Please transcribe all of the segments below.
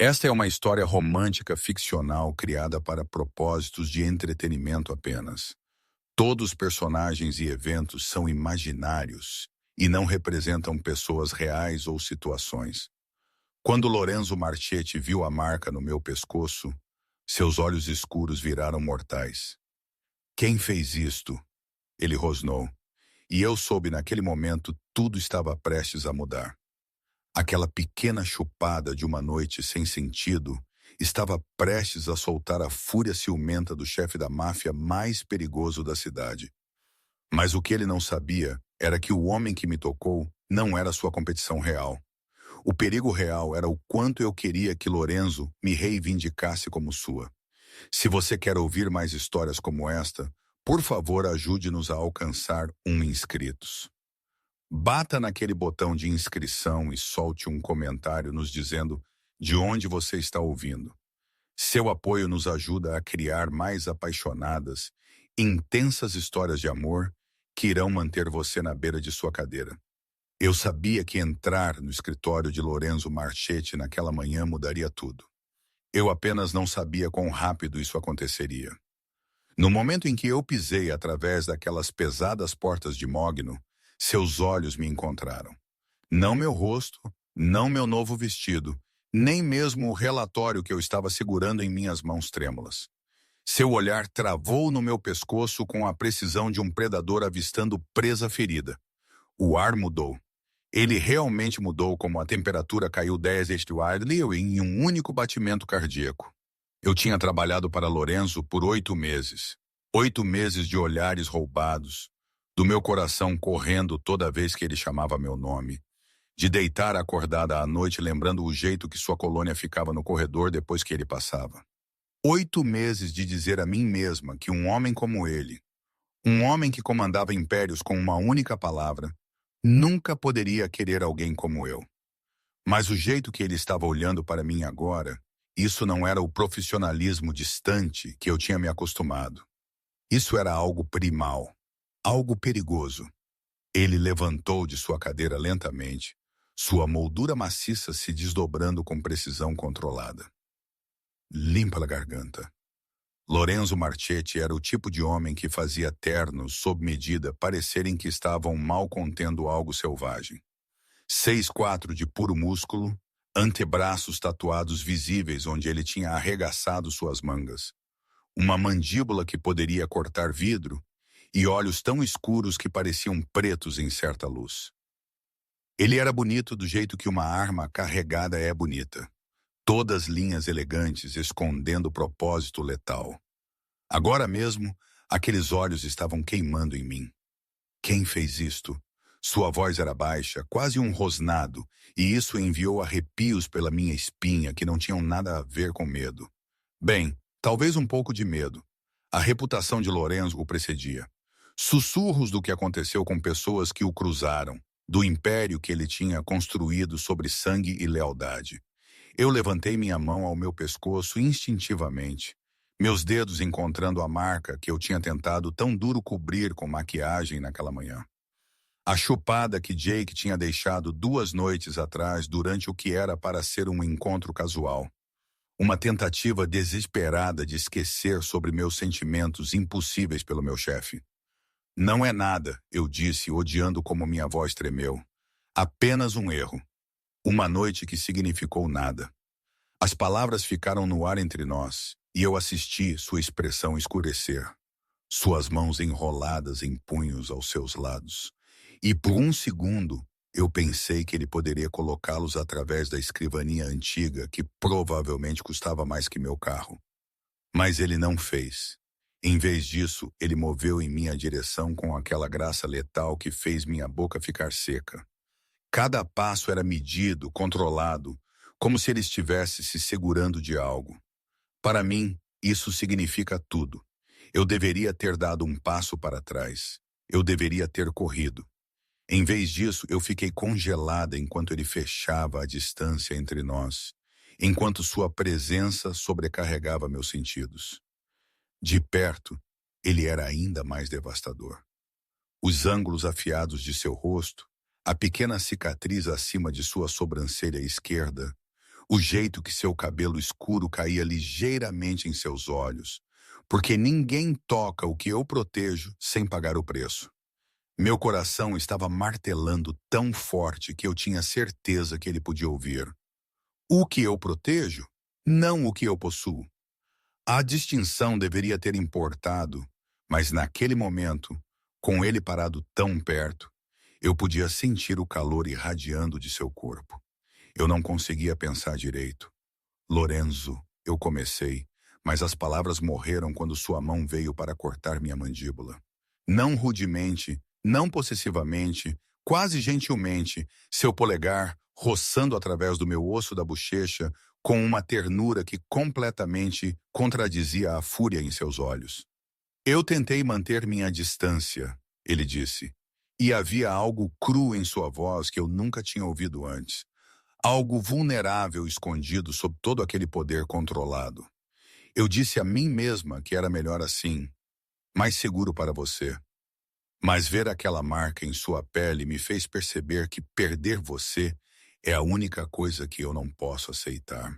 Esta é uma história romântica ficcional criada para propósitos de entretenimento apenas. Todos os personagens e eventos são imaginários e não representam pessoas reais ou situações. Quando Lorenzo Marchetti viu a marca no meu pescoço, seus olhos escuros viraram mortais. Quem fez isto? Ele rosnou. E eu soube naquele momento tudo estava prestes a mudar. Aquela pequena chupada de uma noite sem sentido estava prestes a soltar a fúria ciumenta do chefe da máfia mais perigoso da cidade. Mas o que ele não sabia era que o homem que me tocou não era sua competição real. O perigo real era o quanto eu queria que Lorenzo me reivindicasse como sua. Se você quer ouvir mais histórias como esta, por favor ajude-nos a alcançar 1 inscritos. Bata naquele botão de inscrição e solte um comentário nos dizendo de onde você está ouvindo. Seu apoio nos ajuda a criar mais apaixonadas, intensas histórias de amor que irão manter você na beira de sua cadeira. Eu sabia que entrar no escritório de Lorenzo Marchetti naquela manhã mudaria tudo. Eu apenas não sabia quão rápido isso aconteceria. No momento em que eu pisei através daquelas pesadas portas de mogno, seus olhos me encontraram. Não meu rosto, não meu novo vestido, nem mesmo o relatório que eu estava segurando em minhas mãos trêmulas. Seu olhar travou no meu pescoço com a precisão de um predador avistando presa ferida. O ar mudou. Ele realmente mudou como a temperatura caiu 10 Wildly em um único batimento cardíaco. Eu tinha trabalhado para Lorenzo por 8 meses. 8 meses de olhares roubados, do meu coração correndo toda vez que ele chamava meu nome, de deitar acordada à noite lembrando o jeito que sua colônia ficava no corredor depois que ele passava. 8 meses de dizer a mim mesma que um homem como ele, um homem que comandava impérios com uma única palavra, nunca poderia querer alguém como eu. Mas o jeito que ele estava olhando para mim agora, isso não era o profissionalismo distante que eu tinha me acostumado. Isso era algo primal, algo perigoso. Ele levantou de sua cadeira lentamente, sua moldura maciça se desdobrando com precisão controlada. Limpa a garganta. Lorenzo Marchetti era o tipo de homem que fazia ternos sob medida parecerem que estavam mal contendo algo selvagem. 6'4" de puro músculo, antebraços tatuados visíveis onde ele tinha arregaçado suas mangas. Uma mandíbula que poderia cortar vidro e olhos tão escuros que pareciam pretos em certa luz. Ele era bonito do jeito que uma arma carregada é bonita. Todas linhas elegantes escondendo propósito letal. Agora mesmo, aqueles olhos estavam queimando em mim. Quem fez isto? Sua voz era baixa, quase um rosnado, e isso enviou arrepios pela minha espinha que não tinham nada a ver com medo. Bem, talvez um pouco de medo. A reputação de Lorenzo o precedia. Sussurros do que aconteceu com pessoas que o cruzaram, do império que ele tinha construído sobre sangue e lealdade. Eu levantei minha mão ao meu pescoço instintivamente, meus dedos encontrando a marca que eu tinha tentado tão duro cobrir com maquiagem naquela manhã. A chupada que Jake tinha deixado 2 noites atrás durante o que era para ser um encontro casual. Uma tentativa desesperada de esquecer sobre meus sentimentos impossíveis pelo meu chefe. Não é nada, eu disse, odiando como minha voz tremeu. Apenas um erro. Uma noite que significou nada. As palavras ficaram no ar entre nós, e eu assisti sua expressão escurecer. Suas mãos enroladas em punhos aos seus lados. E por um segundo, eu pensei que ele poderia colocá-los através da escrivaninha antiga, que provavelmente custava mais que meu carro. Mas ele não fez. Em vez disso, ele moveu em minha direção com aquela graça letal que fez minha boca ficar seca. Cada passo era medido, controlado, como se ele estivesse se segurando de algo. Para mim, isso significa tudo. Eu deveria ter dado um passo para trás. Eu deveria ter corrido. Em vez disso, eu fiquei congelada enquanto ele fechava a distância entre nós, enquanto sua presença sobrecarregava meus sentidos. De perto, ele era ainda mais devastador. Os ângulos afiados de seu rosto, a pequena cicatriz acima de sua sobrancelha esquerda, o jeito que seu cabelo escuro caía ligeiramente em seus olhos, porque ninguém toca o que eu protejo sem pagar o preço. Meu coração estava martelando tão forte que eu tinha certeza que ele podia ouvir. O que eu protejo, não o que eu possuo. A distinção deveria ter importado, mas naquele momento, com ele parado tão perto, eu podia sentir o calor irradiando de seu corpo. Eu não conseguia pensar direito. Lorenzo, eu comecei, mas as palavras morreram quando sua mão veio para cortar minha mandíbula. Não rudemente, não possessivamente, quase gentilmente, seu polegar roçando através do meu osso da bochecha com uma ternura que completamente contradizia a fúria em seus olhos. Eu tentei manter minha distância, ele disse, e havia algo cru em sua voz que eu nunca tinha ouvido antes. Algo vulnerável escondido sob todo aquele poder controlado. Eu disse a mim mesma que era melhor assim, mais seguro para você. Mas ver aquela marca em sua pele me fez perceber que perder você é a única coisa que eu não posso aceitar.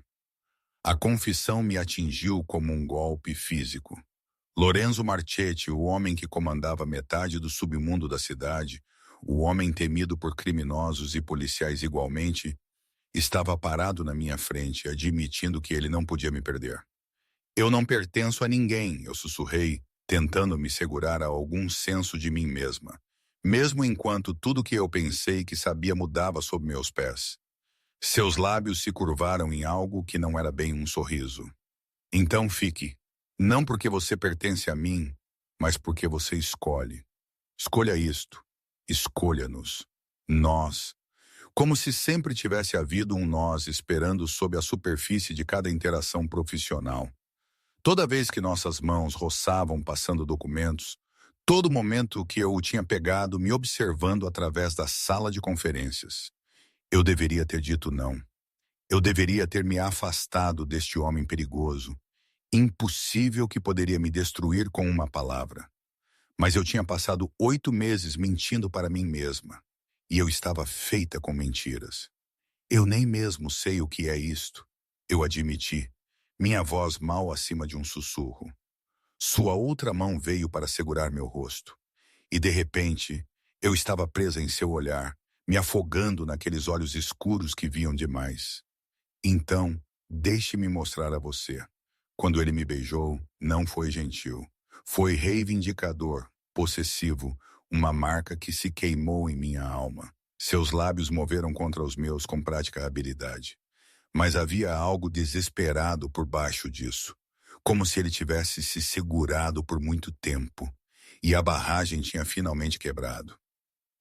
A confissão me atingiu como um golpe físico. Lorenzo Marchetti, o homem que comandava metade do submundo da cidade, o homem temido por criminosos e policiais igualmente, estava parado na minha frente, admitindo que ele não podia me perder. Eu não pertenço a ninguém, eu sussurrei, tentando me segurar a algum senso de mim mesma, mesmo enquanto tudo que eu pensei que sabia mudava sob meus pés. Seus lábios se curvaram em algo que não era bem um sorriso. Então fique, não porque você pertence a mim, mas porque você escolhe. Escolha isto, escolha-nos, nós. Como se sempre tivesse havido um nós esperando sob a superfície de cada interação profissional. Toda vez que nossas mãos roçavam passando documentos, todo momento que eu o tinha pegado me observando através da sala de conferências. Eu deveria ter dito não. Eu deveria ter me afastado deste homem perigoso, impossível que poderia me destruir com uma palavra. Mas eu tinha passado 8 meses mentindo para mim mesma. E eu estava feita com mentiras. Eu nem mesmo sei o que é isto. Eu admiti, minha voz mal acima de um sussurro. Sua outra mão veio para segurar meu rosto. E de repente, eu estava presa em seu olhar, me afogando naqueles olhos escuros que viam demais. Então, deixe-me mostrar a você. Quando ele me beijou, não foi gentil. Foi reivindicador, possessivo, uma marca que se queimou em minha alma. Seus lábios moveram contra os meus com prática habilidade. Mas havia algo desesperado por baixo disso, como se ele tivesse se segurado por muito tempo, e a barragem tinha finalmente quebrado.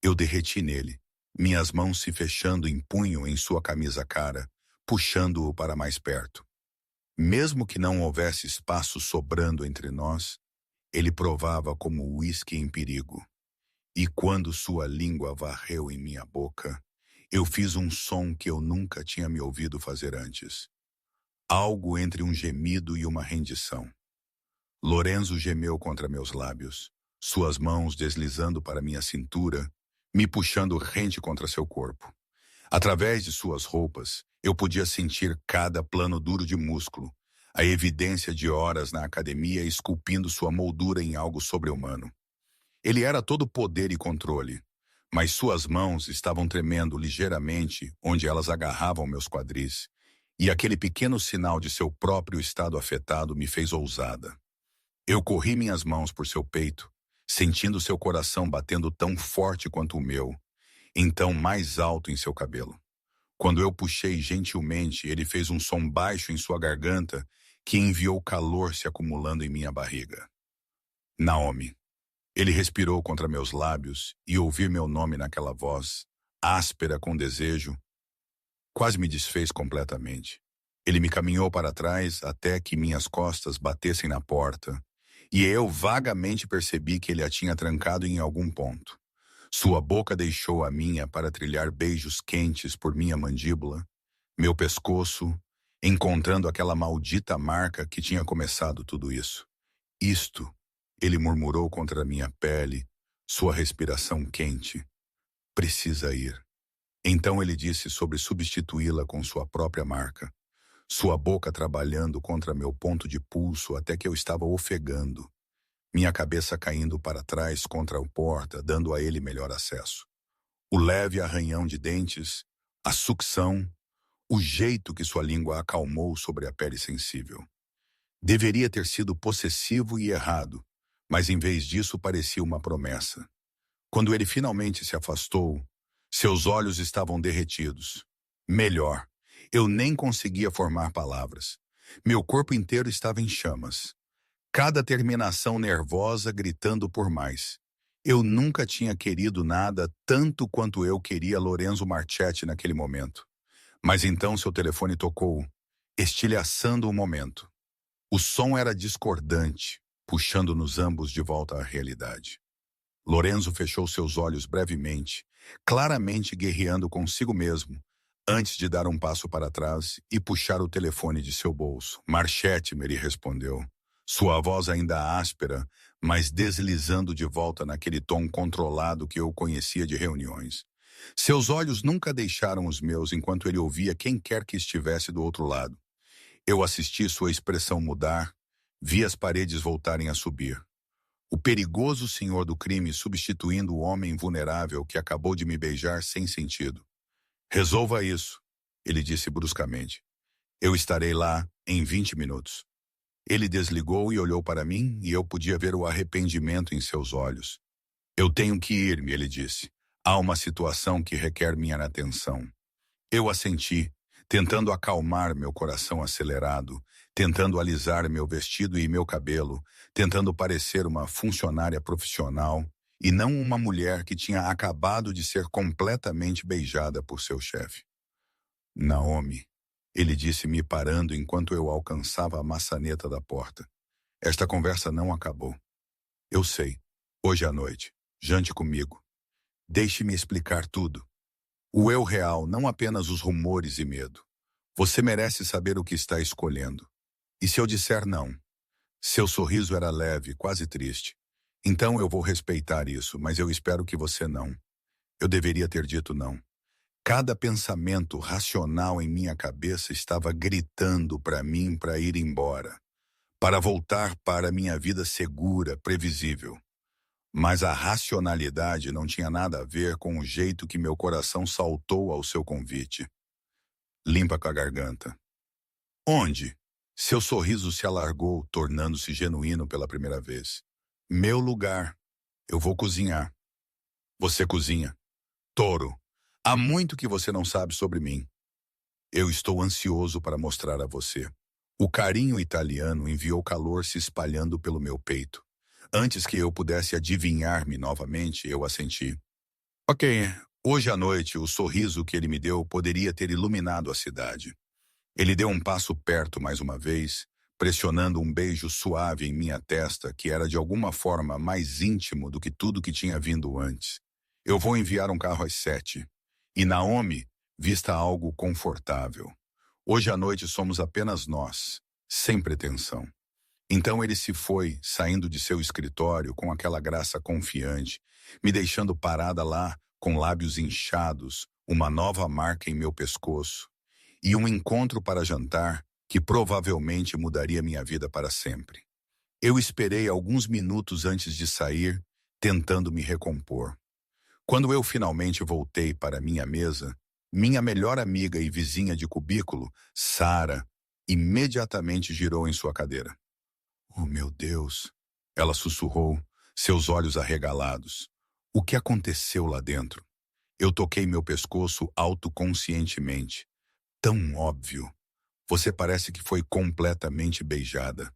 Eu derreti nele, minhas mãos se fechando em punho em sua camisa cara, puxando-o para mais perto. Mesmo que não houvesse espaço sobrando entre nós, ele provava como o uísque em perigo. E quando sua língua varreu em minha boca, eu fiz um som que eu nunca tinha me ouvido fazer antes. Algo entre um gemido e uma rendição. Lorenzo gemeu contra meus lábios, suas mãos deslizando para minha cintura, me puxando rente contra seu corpo. Através de suas roupas, eu podia sentir cada plano duro de músculo, a evidência de horas na academia esculpindo sua moldura em algo sobre-humano. Ele era todo poder e controle, mas suas mãos estavam tremendo ligeiramente onde elas agarravam meus quadris, e aquele pequeno sinal de seu próprio estado afetado me fez ousada. Eu corri minhas mãos por seu peito, sentindo seu coração batendo tão forte quanto o meu, então mais alto em seu cabelo. Quando eu puxei gentilmente, ele fez um som baixo em sua garganta que enviou calor se acumulando em minha barriga. Naomi. Ele respirou contra meus lábios e ouvir meu nome naquela voz, áspera com desejo, quase me desfez completamente. Ele me caminhou para trás até que minhas costas batessem na porta, e eu vagamente percebi que ele a tinha trancado em algum ponto. Sua boca deixou a minha para trilhar beijos quentes por minha mandíbula, meu pescoço, encontrando aquela maldita marca que tinha começado tudo isso. Isto, ele murmurou contra minha pele, sua respiração quente. Precisa ir. Então ele disse sobre substituí-la com sua própria marca. sua boca trabalhando contra meu ponto de pulso até que eu estava ofegando, minha cabeça caindo para trás contra a porta, dando a ele melhor acesso. O leve arranhão de dentes, a sucção, o jeito que sua língua acalmou sobre a pele sensível. Deveria ter sido possessivo e errado, mas em vez disso parecia uma promessa. Quando ele finalmente se afastou, seus olhos estavam derretidos. Melhor, eu nem conseguia formar palavras. Meu corpo inteiro estava em chamas. Cada terminação nervosa gritando por mais. Eu nunca tinha querido nada tanto quanto eu queria Lorenzo Marchetti naquele momento. Mas então seu telefone tocou, estilhaçando o momento. O som era discordante, puxando-nos ambos de volta à realidade. Lorenzo fechou seus olhos brevemente, claramente guerreando consigo mesmo, antes de dar um passo para trás e puxar o telefone de seu bolso. Marchetti, me respondeu, sua voz ainda áspera, mas deslizando de volta naquele tom controlado que eu conhecia de reuniões. Seus olhos nunca deixaram os meus enquanto ele ouvia quem quer que estivesse do outro lado. Eu assisti sua expressão mudar, vi as paredes voltarem a subir. O perigoso senhor do crime substituindo o homem vulnerável que acabou de me beijar sem sentido. Resolva isso, ele disse bruscamente. Eu estarei lá em 20 minutos. Ele desligou e olhou para mim e eu podia ver o arrependimento em seus olhos. Eu tenho que ir-me, ele disse. Há uma situação que requer minha atenção. Eu assenti, tentando acalmar meu coração acelerado, tentando alisar meu vestido e meu cabelo, tentando parecer uma funcionária profissional e não uma mulher que tinha acabado de ser completamente beijada por seu chefe. Naomi, ele disse me parando enquanto eu alcançava a maçaneta da porta. Esta conversa não acabou. Eu sei. Hoje à noite. Jante comigo. Deixe-me explicar tudo. O eu real, não apenas os rumores e medo. Você merece saber o que está escolhendo. E se eu disser não? Seu sorriso era leve, quase triste. Então eu vou respeitar isso, mas eu espero que você não. Eu deveria ter dito não. Cada pensamento racional em minha cabeça estava gritando para mim para ir embora, para voltar para minha vida segura, previsível. Mas a racionalidade não tinha nada a ver com o jeito que meu coração saltou ao seu convite. Limpa com a garganta. Onde? Seu sorriso se alargou, tornando-se genuíno pela primeira vez. Meu lugar. Eu vou cozinhar. Você cozinha. Touro. Há muito que você não sabe sobre mim. Eu estou ansioso para mostrar a você. O carinho italiano enviou calor se espalhando pelo meu peito. Antes que eu pudesse adivinhar-me novamente, eu assenti. Ok, hoje à noite o sorriso que ele me deu poderia ter iluminado a cidade. Ele deu um passo perto mais uma vez, pressionando um beijo suave em minha testa que era de alguma forma mais íntimo do que tudo que tinha vindo antes. Eu vou enviar um carro às 7. E Naomi, vista algo confortável. Hoje à noite somos apenas nós, sem pretensão. Então ele se foi, saindo de seu escritório com aquela graça confiante, me deixando parada lá, com lábios inchados, uma nova marca em meu pescoço, e um encontro para jantar que provavelmente mudaria minha vida para sempre. Eu esperei alguns minutos antes de sair, tentando me recompor. Quando eu finalmente voltei para minha mesa, minha melhor amiga e vizinha de cubículo, Sara, imediatamente girou em sua cadeira. Oh, meu Deus! Ela sussurrou, seus olhos arregalados. O que aconteceu lá dentro? Eu toquei meu pescoço autoconscientemente. Tão óbvio. Você parece que foi completamente beijada.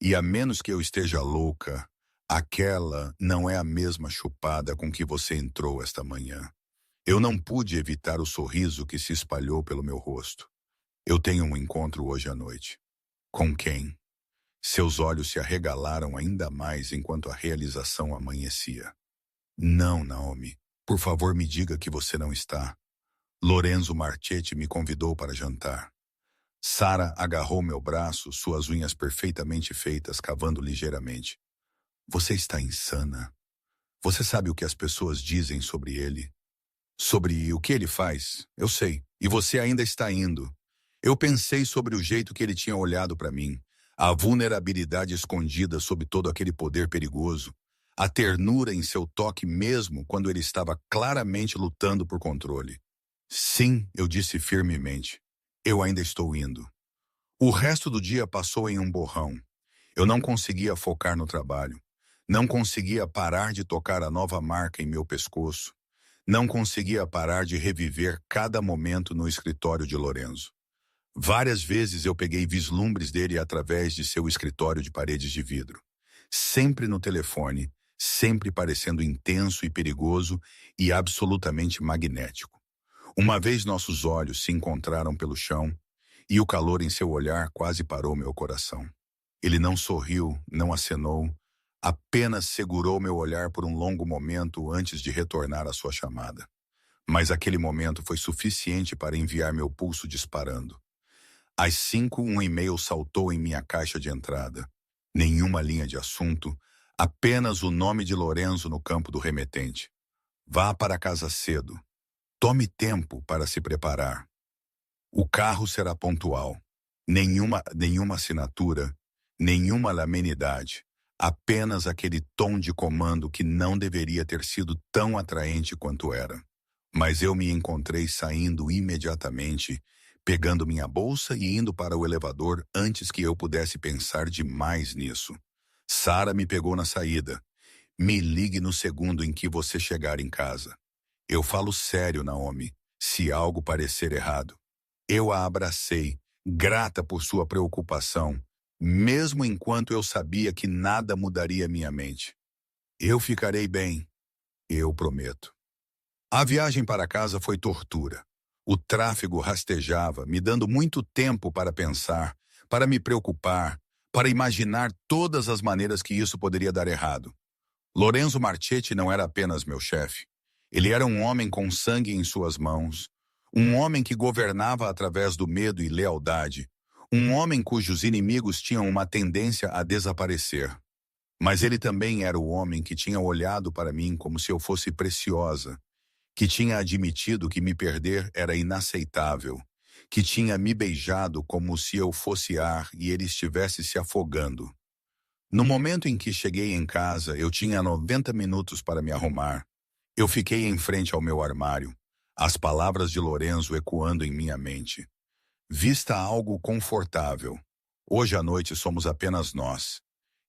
E a menos que eu esteja louca, aquela não é a mesma chupada com que você entrou esta manhã. Eu não pude evitar o sorriso que se espalhou pelo meu rosto. Eu tenho um encontro hoje à noite. Com quem? Seus olhos se arregalaram ainda mais enquanto a realização amanhecia. Não, Naomi. Por favor, me diga que você não está. Lorenzo Marchetti me convidou para jantar. Sara agarrou meu braço, suas unhas perfeitamente feitas, cavando ligeiramente. Você está insana. Você sabe o que as pessoas dizem sobre ele? Sobre o que ele faz? Eu sei. E você ainda está indo. Eu pensei sobre o jeito que ele tinha olhado para mim, a vulnerabilidade escondida sob todo aquele poder perigoso, a ternura em seu toque mesmo quando ele estava claramente lutando por controle. Sim, eu disse firmemente. Eu ainda estou indo. O resto do dia passou em um borrão. Eu não conseguia focar no trabalho. Não conseguia parar de tocar a nova marca em meu pescoço. Não conseguia parar de reviver cada momento no escritório de Lorenzo. Várias vezes eu peguei vislumbres dele através de seu escritório de paredes de vidro. Sempre no telefone, sempre parecendo intenso e perigoso e absolutamente magnético. Uma vez nossos olhos se encontraram pelo chão e o calor em seu olhar quase parou meu coração. Ele não sorriu, não acenou, apenas segurou meu olhar por um longo momento antes de retornar à sua chamada. Mas aquele momento foi suficiente para enviar meu pulso disparando. Às 5, um e-mail saltou em minha caixa de entrada. Nenhuma linha de assunto, apenas o nome de Lorenzo no campo do remetente. Vá para casa cedo. Tome tempo para se preparar. O carro será pontual. Nenhuma assinatura, nenhuma lamenidade. Apenas aquele tom de comando que não deveria ter sido tão atraente quanto era. Mas eu me encontrei saindo imediatamente, pegando minha bolsa e indo para o elevador antes que eu pudesse pensar demais nisso. Sara me pegou na saída. Me ligue no segundo em que você chegar em casa. Eu falo sério, Naomi, se algo parecer errado. Eu a abracei, grata por sua preocupação, mesmo enquanto eu sabia que nada mudaria minha mente. Eu ficarei bem, eu prometo. A viagem para casa foi tortura. O tráfego rastejava, me dando muito tempo para pensar, para me preocupar, para imaginar todas as maneiras que isso poderia dar errado. Lorenzo Marchetti não era apenas meu chefe. Ele era um homem com sangue em suas mãos, um homem que governava através do medo e lealdade, um homem cujos inimigos tinham uma tendência a desaparecer. Mas ele também era o homem que tinha olhado para mim como se eu fosse preciosa, que tinha admitido que me perder era inaceitável, que tinha me beijado como se eu fosse ar e ele estivesse se afogando. No momento em que cheguei em casa, eu tinha 90 minutos para me arrumar. Eu fiquei em frente ao meu armário, as palavras de Lorenzo ecoando em minha mente. Vista algo confortável. Hoje à noite somos apenas nós.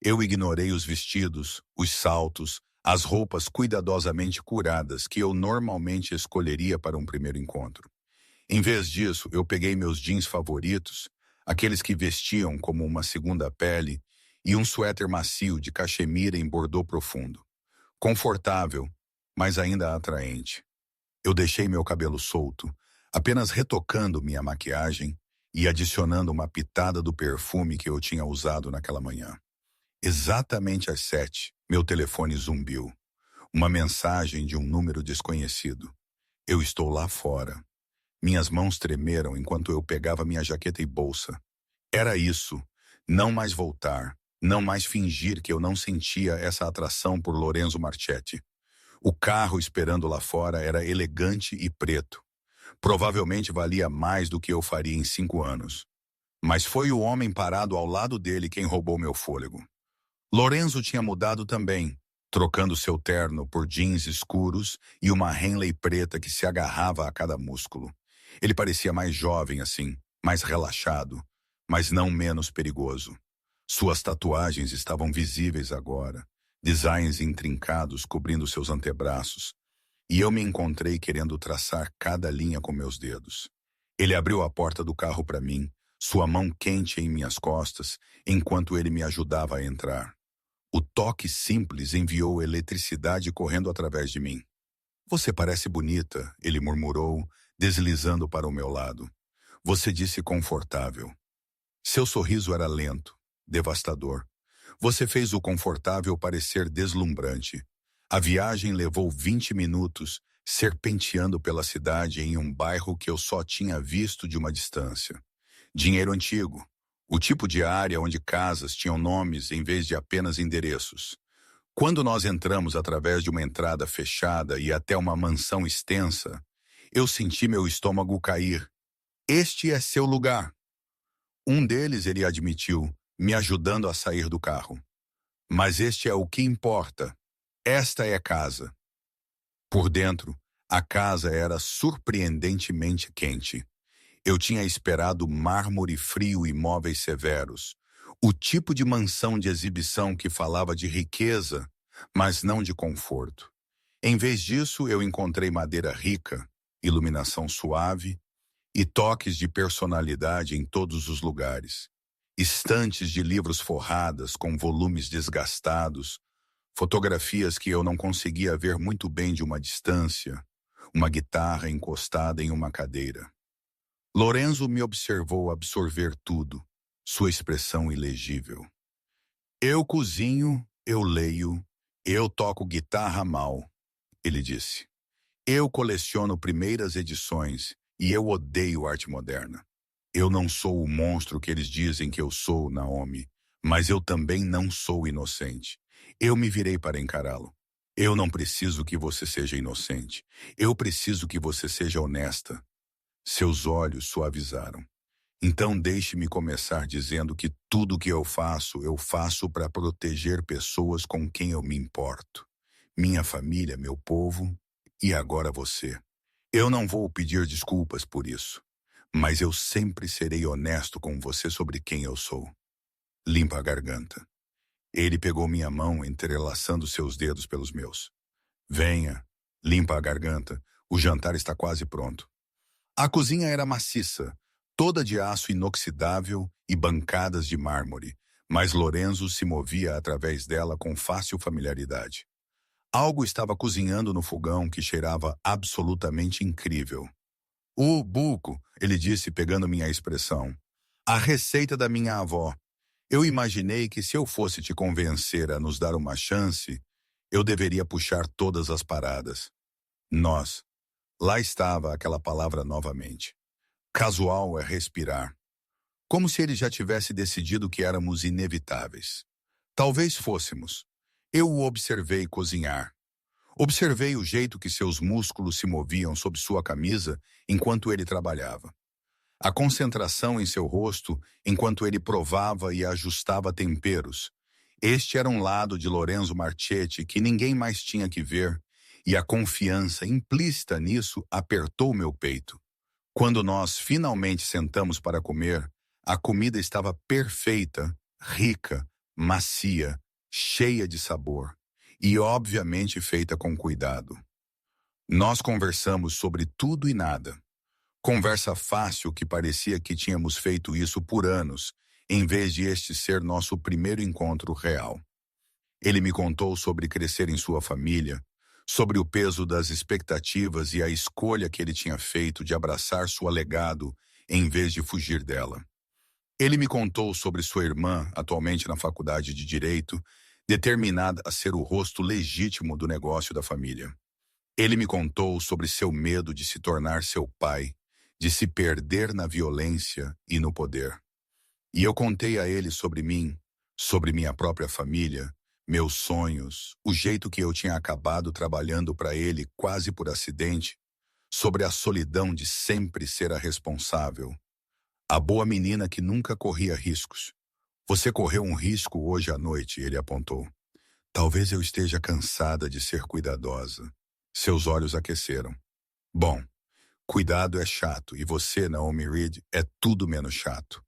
Eu ignorei os vestidos, os saltos, as roupas cuidadosamente curadas que eu normalmente escolheria para um primeiro encontro. Em vez disso, eu peguei meus jeans favoritos, aqueles que vestiam como uma segunda pele, e um suéter macio de cachemira em bordô profundo. Confortável, mas ainda atraente. Eu deixei meu cabelo solto, apenas retocando minha maquiagem e adicionando uma pitada do perfume que eu tinha usado naquela manhã. Exatamente às 7, meu telefone zumbiu. Uma mensagem de um número desconhecido. Eu estou lá fora. Minhas mãos tremeram enquanto eu pegava minha jaqueta e bolsa. Era isso. Não mais voltar. Não mais fingir que eu não sentia essa atração por Lorenzo Marchetti. O carro esperando lá fora era elegante e preto. Provavelmente valia mais do que eu faria em 5 anos. Mas foi o homem parado ao lado dele quem roubou meu fôlego. Lorenzo tinha mudado também, trocando seu terno por jeans escuros e uma Henley preta que se agarrava a cada músculo. Ele parecia mais jovem assim, mais relaxado, mas não menos perigoso. Suas tatuagens estavam visíveis agora, designs intrincados cobrindo seus antebraços, e eu me encontrei querendo traçar cada linha com meus dedos. Ele abriu a porta do carro para mim, sua mão quente em minhas costas, enquanto ele me ajudava a entrar. O toque simples enviou eletricidade correndo através de mim. Você parece bonita, ele murmurou, deslizando para o meu lado. Você disse confortável. Seu sorriso era lento, devastador. Você fez o confortável parecer deslumbrante. A viagem levou 20 minutos, serpenteando pela cidade em um bairro que eu só tinha visto de uma distância. Dinheiro antigo. O tipo de área onde casas tinham nomes em vez de apenas endereços. Quando nós entramos através de uma entrada fechada e até uma mansão extensa, eu senti meu estômago cair. Este é seu lugar. Um deles ele admitiu, me ajudando a sair do carro. Mas este é o que importa. Esta é casa. Por dentro, a casa era surpreendentemente quente. Eu tinha esperado mármore frio e móveis severos. O tipo de mansão de exibição que falava de riqueza, mas não de conforto. Em vez disso, eu encontrei madeira rica, iluminação suave e toques de personalidade em todos os lugares. Estantes de livros forradas com volumes desgastados, fotografias que eu não conseguia ver muito bem de uma distância, uma guitarra encostada em uma cadeira. Lorenzo me observou absorver tudo, sua expressão ilegível. Eu cozinho, eu leio, eu toco guitarra mal, ele disse. Eu coleciono primeiras edições e eu odeio arte moderna. Eu não sou o monstro que eles dizem que eu sou, Naomi, mas eu também não sou inocente. Eu me virei para encará-lo. Eu não preciso que você seja inocente. Eu preciso que você seja honesta. Seus olhos suavizaram. Então deixe-me começar dizendo que tudo que eu faço para proteger pessoas com quem eu me importo. Minha família, meu povo e agora você. Eu não vou pedir desculpas por isso, mas eu sempre serei honesto com você sobre quem eu sou. Limpa a garganta. Ele pegou minha mão, entrelaçando seus dedos pelos meus. Venha, limpa a garganta. O jantar está quase pronto. A cozinha era maciça, toda de aço inoxidável e bancadas de mármore, mas Lorenzo se movia através dela com fácil familiaridade. Algo estava cozinhando no fogão que cheirava absolutamente incrível. O buco, ele disse pegando minha expressão. A receita da minha avó. Eu imaginei que se eu fosse te convencer a nos dar uma chance, eu deveria puxar todas as paradas. Nós. Lá estava aquela palavra novamente. Casual é respirar. Como se ele já tivesse decidido que éramos inevitáveis. Talvez fôssemos. Eu o observei cozinhar. Observei o jeito que seus músculos se moviam sob sua camisa enquanto ele trabalhava. A concentração em seu rosto enquanto ele provava e ajustava temperos. Este era um lado de Lorenzo Marchetti que ninguém mais tinha que ver, e a confiança implícita nisso apertou meu peito. Quando nós finalmente sentamos para comer, a comida estava perfeita, rica, macia, cheia de sabor e obviamente feita com cuidado. Nós conversamos sobre tudo e nada. Conversa fácil que parecia que tínhamos feito isso por anos, em vez de este ser nosso primeiro encontro real. Ele me contou sobre crescer em sua família, sobre o peso das expectativas e a escolha que ele tinha feito de abraçar sua legado em vez de fugir dela. Ele me contou sobre sua irmã, atualmente na faculdade de Direito, determinada a ser o rosto legítimo do negócio da família. Ele me contou sobre seu medo de se tornar seu pai, de se perder na violência e no poder. E eu contei a ele sobre mim, sobre minha própria família, meus sonhos, o jeito que eu tinha acabado trabalhando para ele quase por acidente, sobre a solidão de sempre ser a responsável. A boa menina que nunca corria riscos. Você correu um risco hoje à noite, ele apontou. Talvez eu esteja cansada de ser cuidadosa. Seus olhos aqueceram. Bom, cuidado é chato e você, Naomi Reed, é tudo menos chato.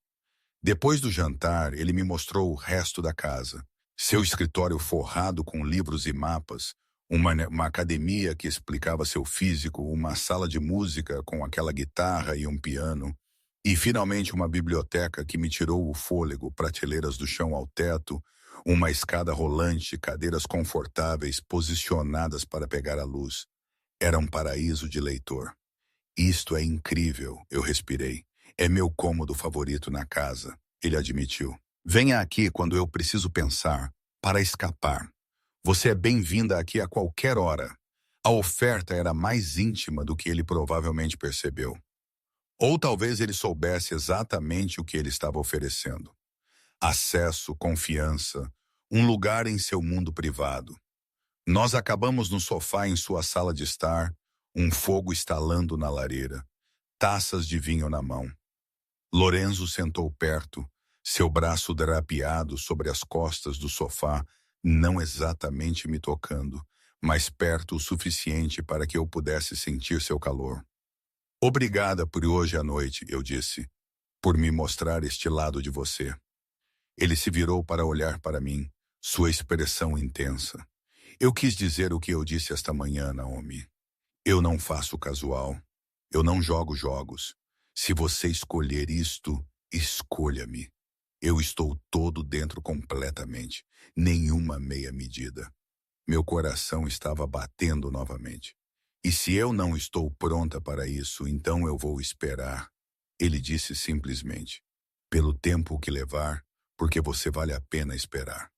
Depois do jantar, ele me mostrou o resto da casa. Seu escritório forrado com livros e mapas, uma academia que explicava seu físico, uma sala de música com aquela guitarra e um piano, e finalmente uma biblioteca que me tirou o fôlego, prateleiras do chão ao teto, uma escada rolante, cadeiras confortáveis posicionadas para pegar a luz. Era um paraíso de leitor. Isto é incrível, eu respirei. É meu cômodo favorito na casa, ele admitiu. Venha aqui quando eu preciso pensar, para escapar. Você é bem-vinda aqui a qualquer hora. A oferta era mais íntima do que ele provavelmente percebeu. Ou talvez ele soubesse exatamente o que ele estava oferecendo. Acesso, confiança, um lugar em seu mundo privado. Nós acabamos no sofá em sua sala de estar, um fogo estalando na lareira. taças de vinho na mão. Lorenzo sentou perto, seu braço drapeado sobre as costas do sofá, não exatamente me tocando, mas perto o suficiente para que eu pudesse sentir seu calor. Obrigada por hoje à noite, eu disse, por me mostrar este lado de você. Ele se virou para olhar para mim, sua expressão intensa. Eu quis dizer o que eu disse esta manhã, Naomi. Eu não faço casual. Eu não jogo jogos. Se você escolher isto, escolha-me. Eu estou todo dentro completamente. Nenhuma meia medida. Meu coração estava batendo novamente. E se eu não estou pronta para isso, então eu vou esperar. Ele disse simplesmente. Pelo tempo que levar, porque você vale a pena esperar.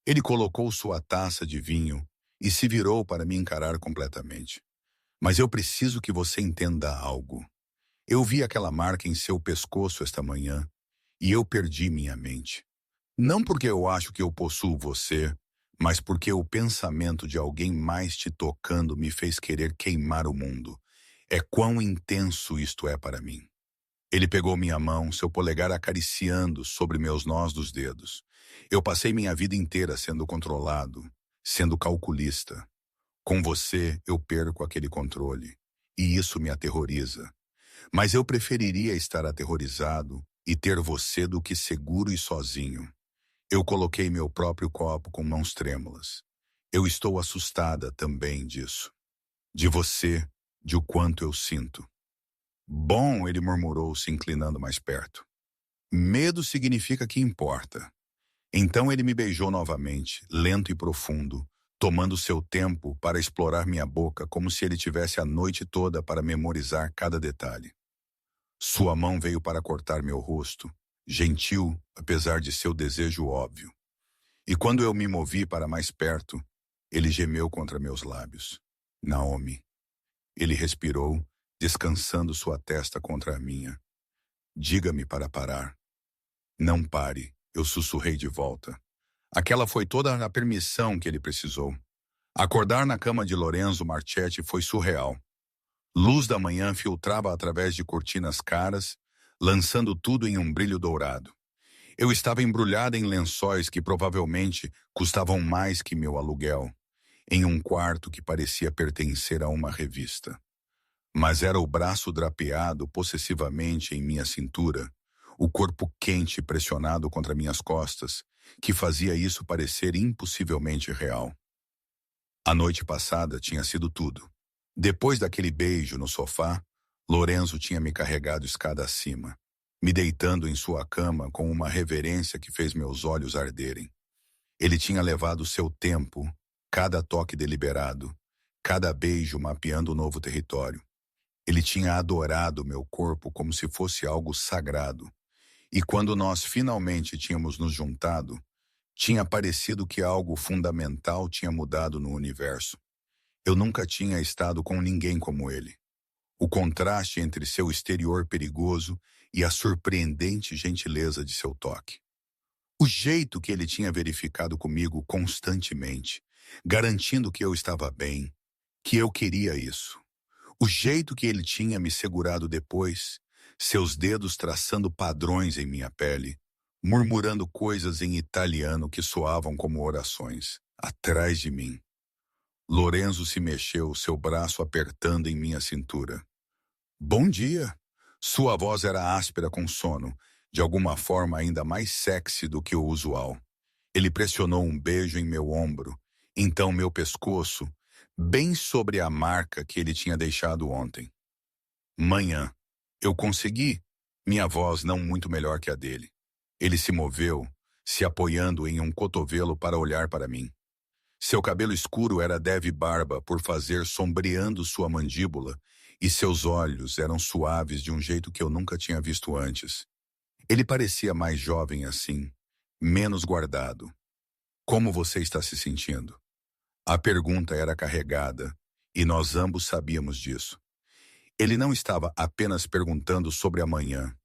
Ele colocou sua taça de vinho e se virou para me encarar completamente. Mas eu preciso que você entenda algo. Eu vi aquela marca em seu pescoço esta manhã e eu perdi minha mente. Não porque eu acho que eu possuo você, mas porque o pensamento de alguém mais te tocando me fez querer queimar o mundo. É quão intenso isto é para mim. Ele pegou minha mão, seu polegar acariciando sobre meus nós dos dedos. Eu passei minha vida inteira sendo controlado, sendo calculista. Com você, eu perco aquele controle. E isso me aterroriza. Mas eu preferiria estar aterrorizado e ter você do que seguro e sozinho. Eu coloquei meu próprio copo com mãos trêmulas. Eu estou assustada também disso. De você, de o quanto eu sinto. Bom, ele murmurou, se inclinando mais perto. Medo significa que importa. Então ele me beijou novamente, lento e profundo, tomando seu tempo para explorar minha boca como se ele tivesse a noite toda para memorizar cada detalhe. Sua mão veio para cortar meu rosto, gentil, apesar de seu desejo óbvio. E quando eu me movi para mais perto, ele gemeu contra meus lábios. Naomi. Ele respirou, descansando sua testa contra a minha. Diga-me para parar. Não pare, eu sussurrei de volta. Aquela foi toda a permissão que ele precisou. Acordar na cama de Lorenzo Marchetti foi surreal. Luz da manhã filtrava através de cortinas caras, lançando tudo em um brilho dourado. Eu estava embrulhada em lençóis que provavelmente custavam mais que meu aluguel, em um quarto que parecia pertencer a uma revista. Mas era o braço drapeado possessivamente em minha cintura, o corpo quente pressionado contra minhas costas, que fazia isso parecer impossivelmente real. A noite passada tinha sido tudo. Depois daquele beijo no sofá, Lorenzo tinha me carregado escada acima, me deitando em sua cama com uma reverência que fez meus olhos arderem. Ele tinha levado seu tempo, cada toque deliberado, cada beijo mapeando um novo território. Ele tinha adorado meu corpo como se fosse algo sagrado. E quando nós finalmente tínhamos nos juntado, tinha parecido que algo fundamental tinha mudado no universo. Eu nunca tinha estado com ninguém como ele. O contraste entre seu exterior perigoso e a surpreendente gentileza de seu toque. O jeito que ele tinha verificado comigo constantemente, garantindo que eu estava bem, que eu queria isso. O jeito que ele tinha me segurado depois, seus dedos traçando padrões em minha pele, murmurando coisas em italiano que soavam como orações, atrás de mim. Lorenzo se mexeu, seu braço apertando em minha cintura. Bom dia! Sua voz era áspera com sono, de alguma forma ainda mais sexy do que o usual. Ele pressionou um beijo em meu ombro, então meu pescoço, bem sobre a marca que ele tinha deixado ontem. Manhã. Eu consegui, minha voz não muito melhor que a dele. Ele se moveu, se apoiando em um cotovelo para olhar para mim. Seu cabelo escuro era Deve barba por fazer sombreando sua mandíbula, e seus olhos eram suaves de um jeito que eu nunca tinha visto antes. Ele parecia mais jovem assim, menos guardado. Como você está se sentindo? A pergunta era carregada, e nós ambos sabíamos disso. Ele não estava apenas perguntando sobre amanhã.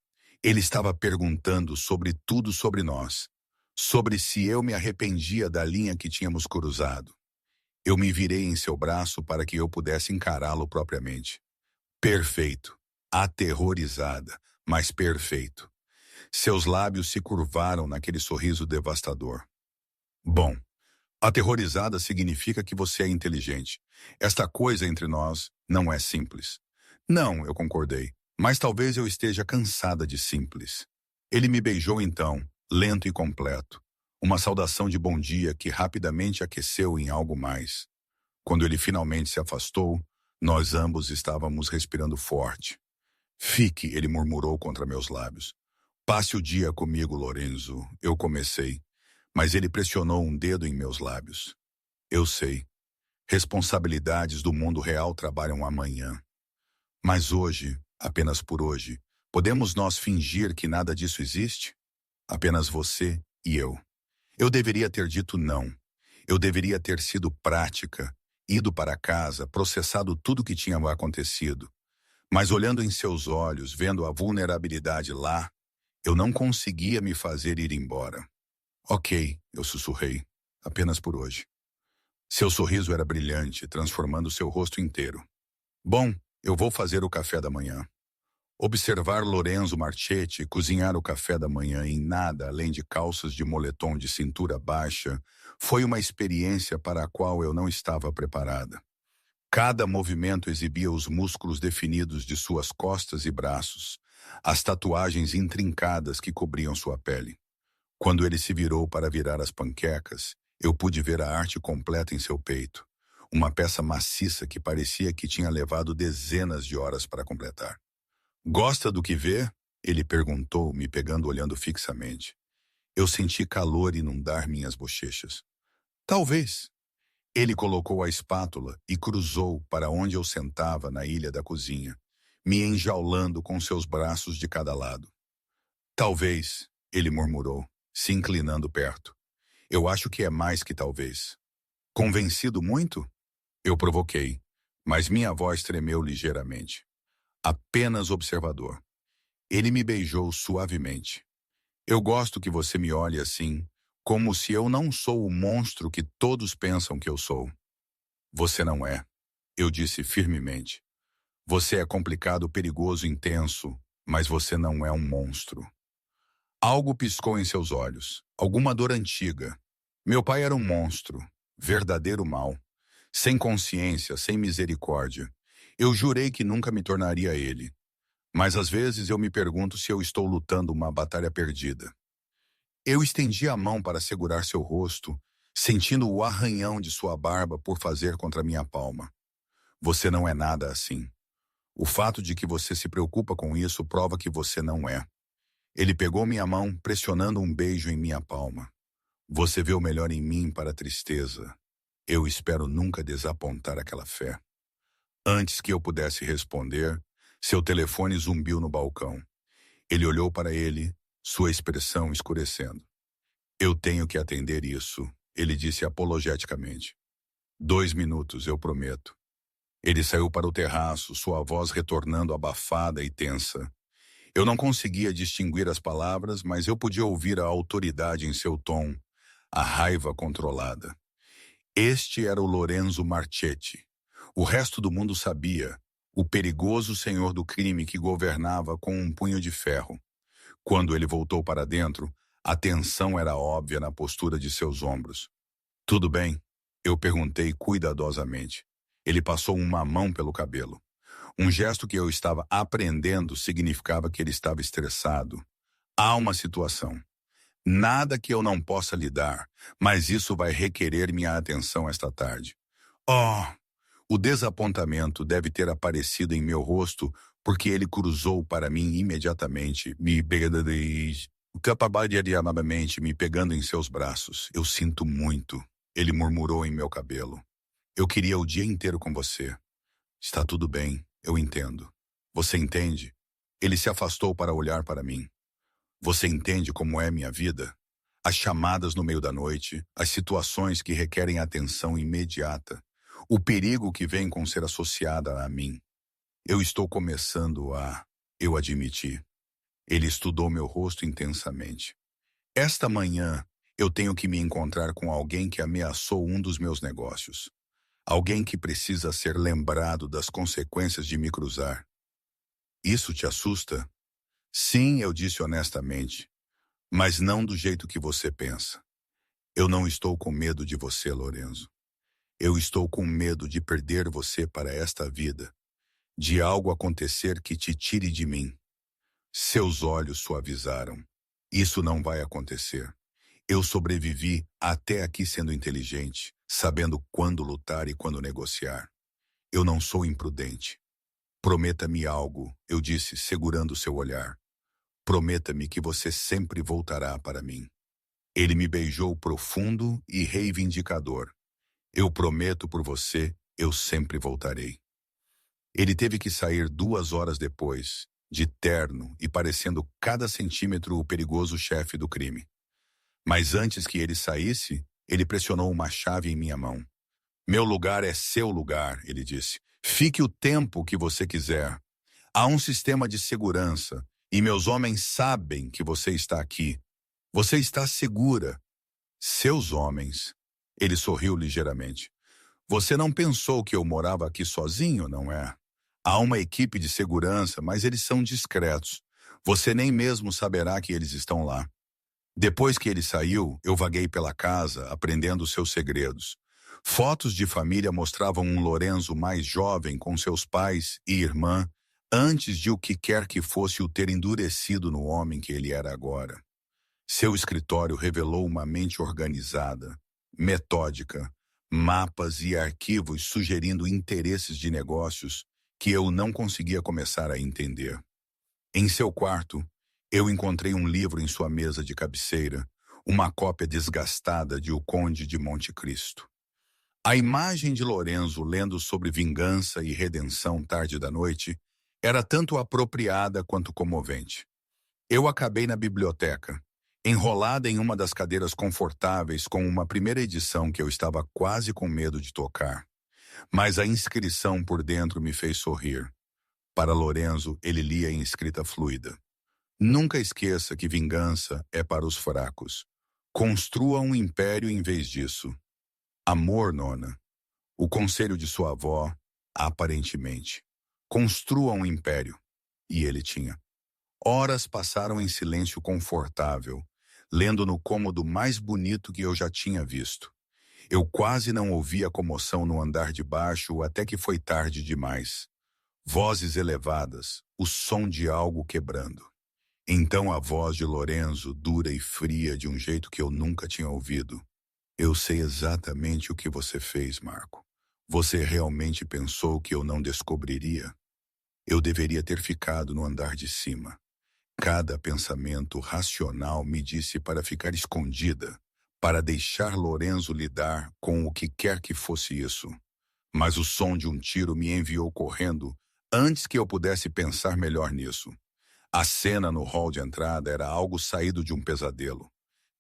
Ele estava perguntando sobre tudo sobre nós. Sobre se eu me arrependia da linha que tínhamos cruzado. Eu me virei em seu braço para que eu pudesse encará-lo propriamente. Perfeito. aterrorizada, mas perfeito. Seus lábios se curvaram naquele sorriso devastador. Bom, aterrorizada significa que você é inteligente. Esta coisa entre nós não é simples. Não, eu concordei, mas talvez eu esteja cansada de simples. Ele me beijou então, lento e completo. Uma saudação de bom dia que rapidamente aqueceu em algo mais. Quando ele finalmente se afastou, nós ambos estávamos respirando forte. Fique, ele murmurou contra meus lábios. Passe o dia comigo, Lorenzo, eu comecei, mas ele pressionou um dedo em meus lábios. Eu sei. Responsabilidades do mundo real trabalham amanhã. Mas hoje, apenas por hoje, podemos nós fingir que nada disso existe? Apenas você e eu. Eu deveria ter dito não. Eu deveria ter sido prática, ido para casa, processado tudo o que tinha acontecido. Mas olhando em seus olhos, vendo a vulnerabilidade lá, eu não conseguia me fazer ir embora. Ok, eu sussurrei, apenas por hoje. Seu sorriso era brilhante, transformando seu rosto inteiro. Bom, eu vou fazer o café da manhã. Observar Lorenzo Marchetti cozinhar o café da manhã em nada além de calças de moletom de cintura baixa foi uma experiência para a qual eu não estava preparada. Cada movimento exibia os músculos definidos de suas costas e braços, as tatuagens intrincadas que cobriam sua pele. Quando ele se virou para virar as panquecas, eu pude ver a arte completa em seu peito, uma peça maciça que parecia que tinha levado dezenas de horas para completar. Gosta do que vê? Ele perguntou, me pegando olhando fixamente. Eu senti calor inundar minhas bochechas. Talvez. Ele colocou a espátula e cruzou para onde eu sentava na ilha da cozinha, me enjaulando com seus braços de cada lado. Talvez, ele murmurou, se inclinando perto. Eu acho que é mais que talvez. Convencido muito? Eu provoquei, mas minha voz tremeu ligeiramente. Apenas observador. Ele me beijou suavemente. Eu gosto que você me olhe assim, como se eu não sou o monstro que todos pensam que eu sou. Você não é, eu disse firmemente. Você é complicado, perigoso, intenso, mas você não é um monstro. Algo piscou em seus olhos, alguma dor antiga. Meu pai era um monstro, verdadeiro mal, sem consciência, sem misericórdia. Eu jurei que nunca me tornaria ele. Mas às vezes eu me pergunto se eu estou lutando uma batalha perdida. Eu estendi a mão para segurar seu rosto, sentindo o arranhão de sua barba por fazer contra minha palma. Você não é nada assim. O fato de que você se preocupa com isso prova que você não é. Ele pegou minha mão, pressionando um beijo em minha palma. Você vê o melhor em mim para a tristeza. Eu espero nunca desapontar aquela fé. Antes que eu pudesse responder, seu telefone zumbiu no balcão. Ele olhou para ele, sua expressão escurecendo. Eu tenho que atender isso, ele disse apologeticamente. 2 minutos, eu prometo. Ele saiu para o terraço, sua voz retornando abafada e tensa. Eu não conseguia distinguir as palavras, mas eu podia ouvir a autoridade em seu tom, a raiva controlada. Este era o Lorenzo Marchetti. O resto do mundo sabia, o perigoso senhor do crime que governava com um punho de ferro. Quando ele voltou para dentro, a tensão era óbvia na postura de seus ombros. Tudo bem? Eu perguntei cuidadosamente. Ele passou uma mão pelo cabelo. Um gesto que eu estava aprendendo significava que ele estava estressado. Há uma situação. Nada que eu não possa lidar, mas isso vai requerer minha atenção esta tarde. Oh! O desapontamento deve ter aparecido em meu rosto porque ele cruzou para mim imediatamente, me pegando em seus braços. Eu sinto muito, ele murmurou em meu cabelo. Eu queria o dia inteiro com você. Está tudo bem, eu entendo. Você entende? Ele se afastou para olhar para mim. Você entende como é minha vida? As chamadas no meio da noite, as situações que requerem atenção imediata, o perigo que vem com ser associada a mim. Eu estou começando a... Eu admiti. Ele estudou meu rosto intensamente. Esta manhã, eu tenho que me encontrar com alguém que ameaçou um dos meus negócios. Alguém que precisa ser lembrado das consequências de me cruzar. Isso te assusta? Sim, eu disse honestamente, mas não do jeito que você pensa. Eu não estou com medo de você, Lorenzo. Eu estou com medo de perder você para esta vida, de algo acontecer que te tire de mim. Seus olhos suavizaram. Isso não vai acontecer. Eu sobrevivi até aqui sendo inteligente, sabendo quando lutar e quando negociar. Eu não sou imprudente. Prometa-me algo, eu disse, segurando seu olhar. Prometa-me que você sempre voltará para mim. Ele me beijou profundo e reivindicador. Eu prometo por você, eu sempre voltarei. Ele teve que sair 2 horas depois, de terno e parecendo cada centímetro o perigoso chefe do crime. Mas antes que ele saísse, ele pressionou uma chave em minha mão. Meu lugar é seu lugar, ele disse. Fique o tempo que você quiser. Há um sistema de segurança e meus homens sabem que você está aqui. Você está segura. Seus homens. Ele sorriu ligeiramente. Você não pensou que eu morava aqui sozinho, não é? Há uma equipe de segurança, mas eles são discretos. Você nem mesmo saberá que eles estão lá. Depois que ele saiu, eu vaguei pela casa, aprendendo seus segredos. Fotos de família mostravam um Lorenzo mais jovem com seus pais e irmã, antes de o que quer que fosse o ter endurecido no homem que ele era agora. Seu escritório revelou uma mente organizada, metódica, mapas e arquivos sugerindo interesses de negócios que eu não conseguia começar a entender. Em seu quarto, eu encontrei um livro em sua mesa de cabeceira, uma cópia desgastada de O Conde de Monte Cristo. A imagem de Lorenzo lendo sobre vingança e redenção tarde da noite era tanto apropriada quanto comovente. Eu acabei na biblioteca, enrolada em uma das cadeiras confortáveis com uma primeira edição que eu estava quase com medo de tocar. Mas a inscrição por dentro me fez sorrir. Para Lorenzo, ele lia em escrita fluida. Nunca esqueça que vingança é para os fracos. Construa um império em vez disso. Amor, nona. O conselho de sua avó, aparentemente. Construa um império. E ele tinha. Horas passaram em silêncio confortável, lendo no cômodo mais bonito que eu já tinha visto. Eu quase não ouvi a comoção no andar de baixo até que foi tarde demais. Vozes elevadas, o som de algo quebrando. Então a voz de Lorenzo, dura e fria de um jeito que eu nunca tinha ouvido. Eu sei exatamente o que você fez, Marco. Você realmente pensou que eu não descobriria? Eu deveria ter ficado no andar de cima. Cada pensamento racional me disse para ficar escondida, para deixar Lorenzo lidar com o que quer que fosse isso. Mas o som de um tiro me enviou correndo antes que eu pudesse pensar melhor nisso. A cena no hall de entrada era algo saído de um pesadelo.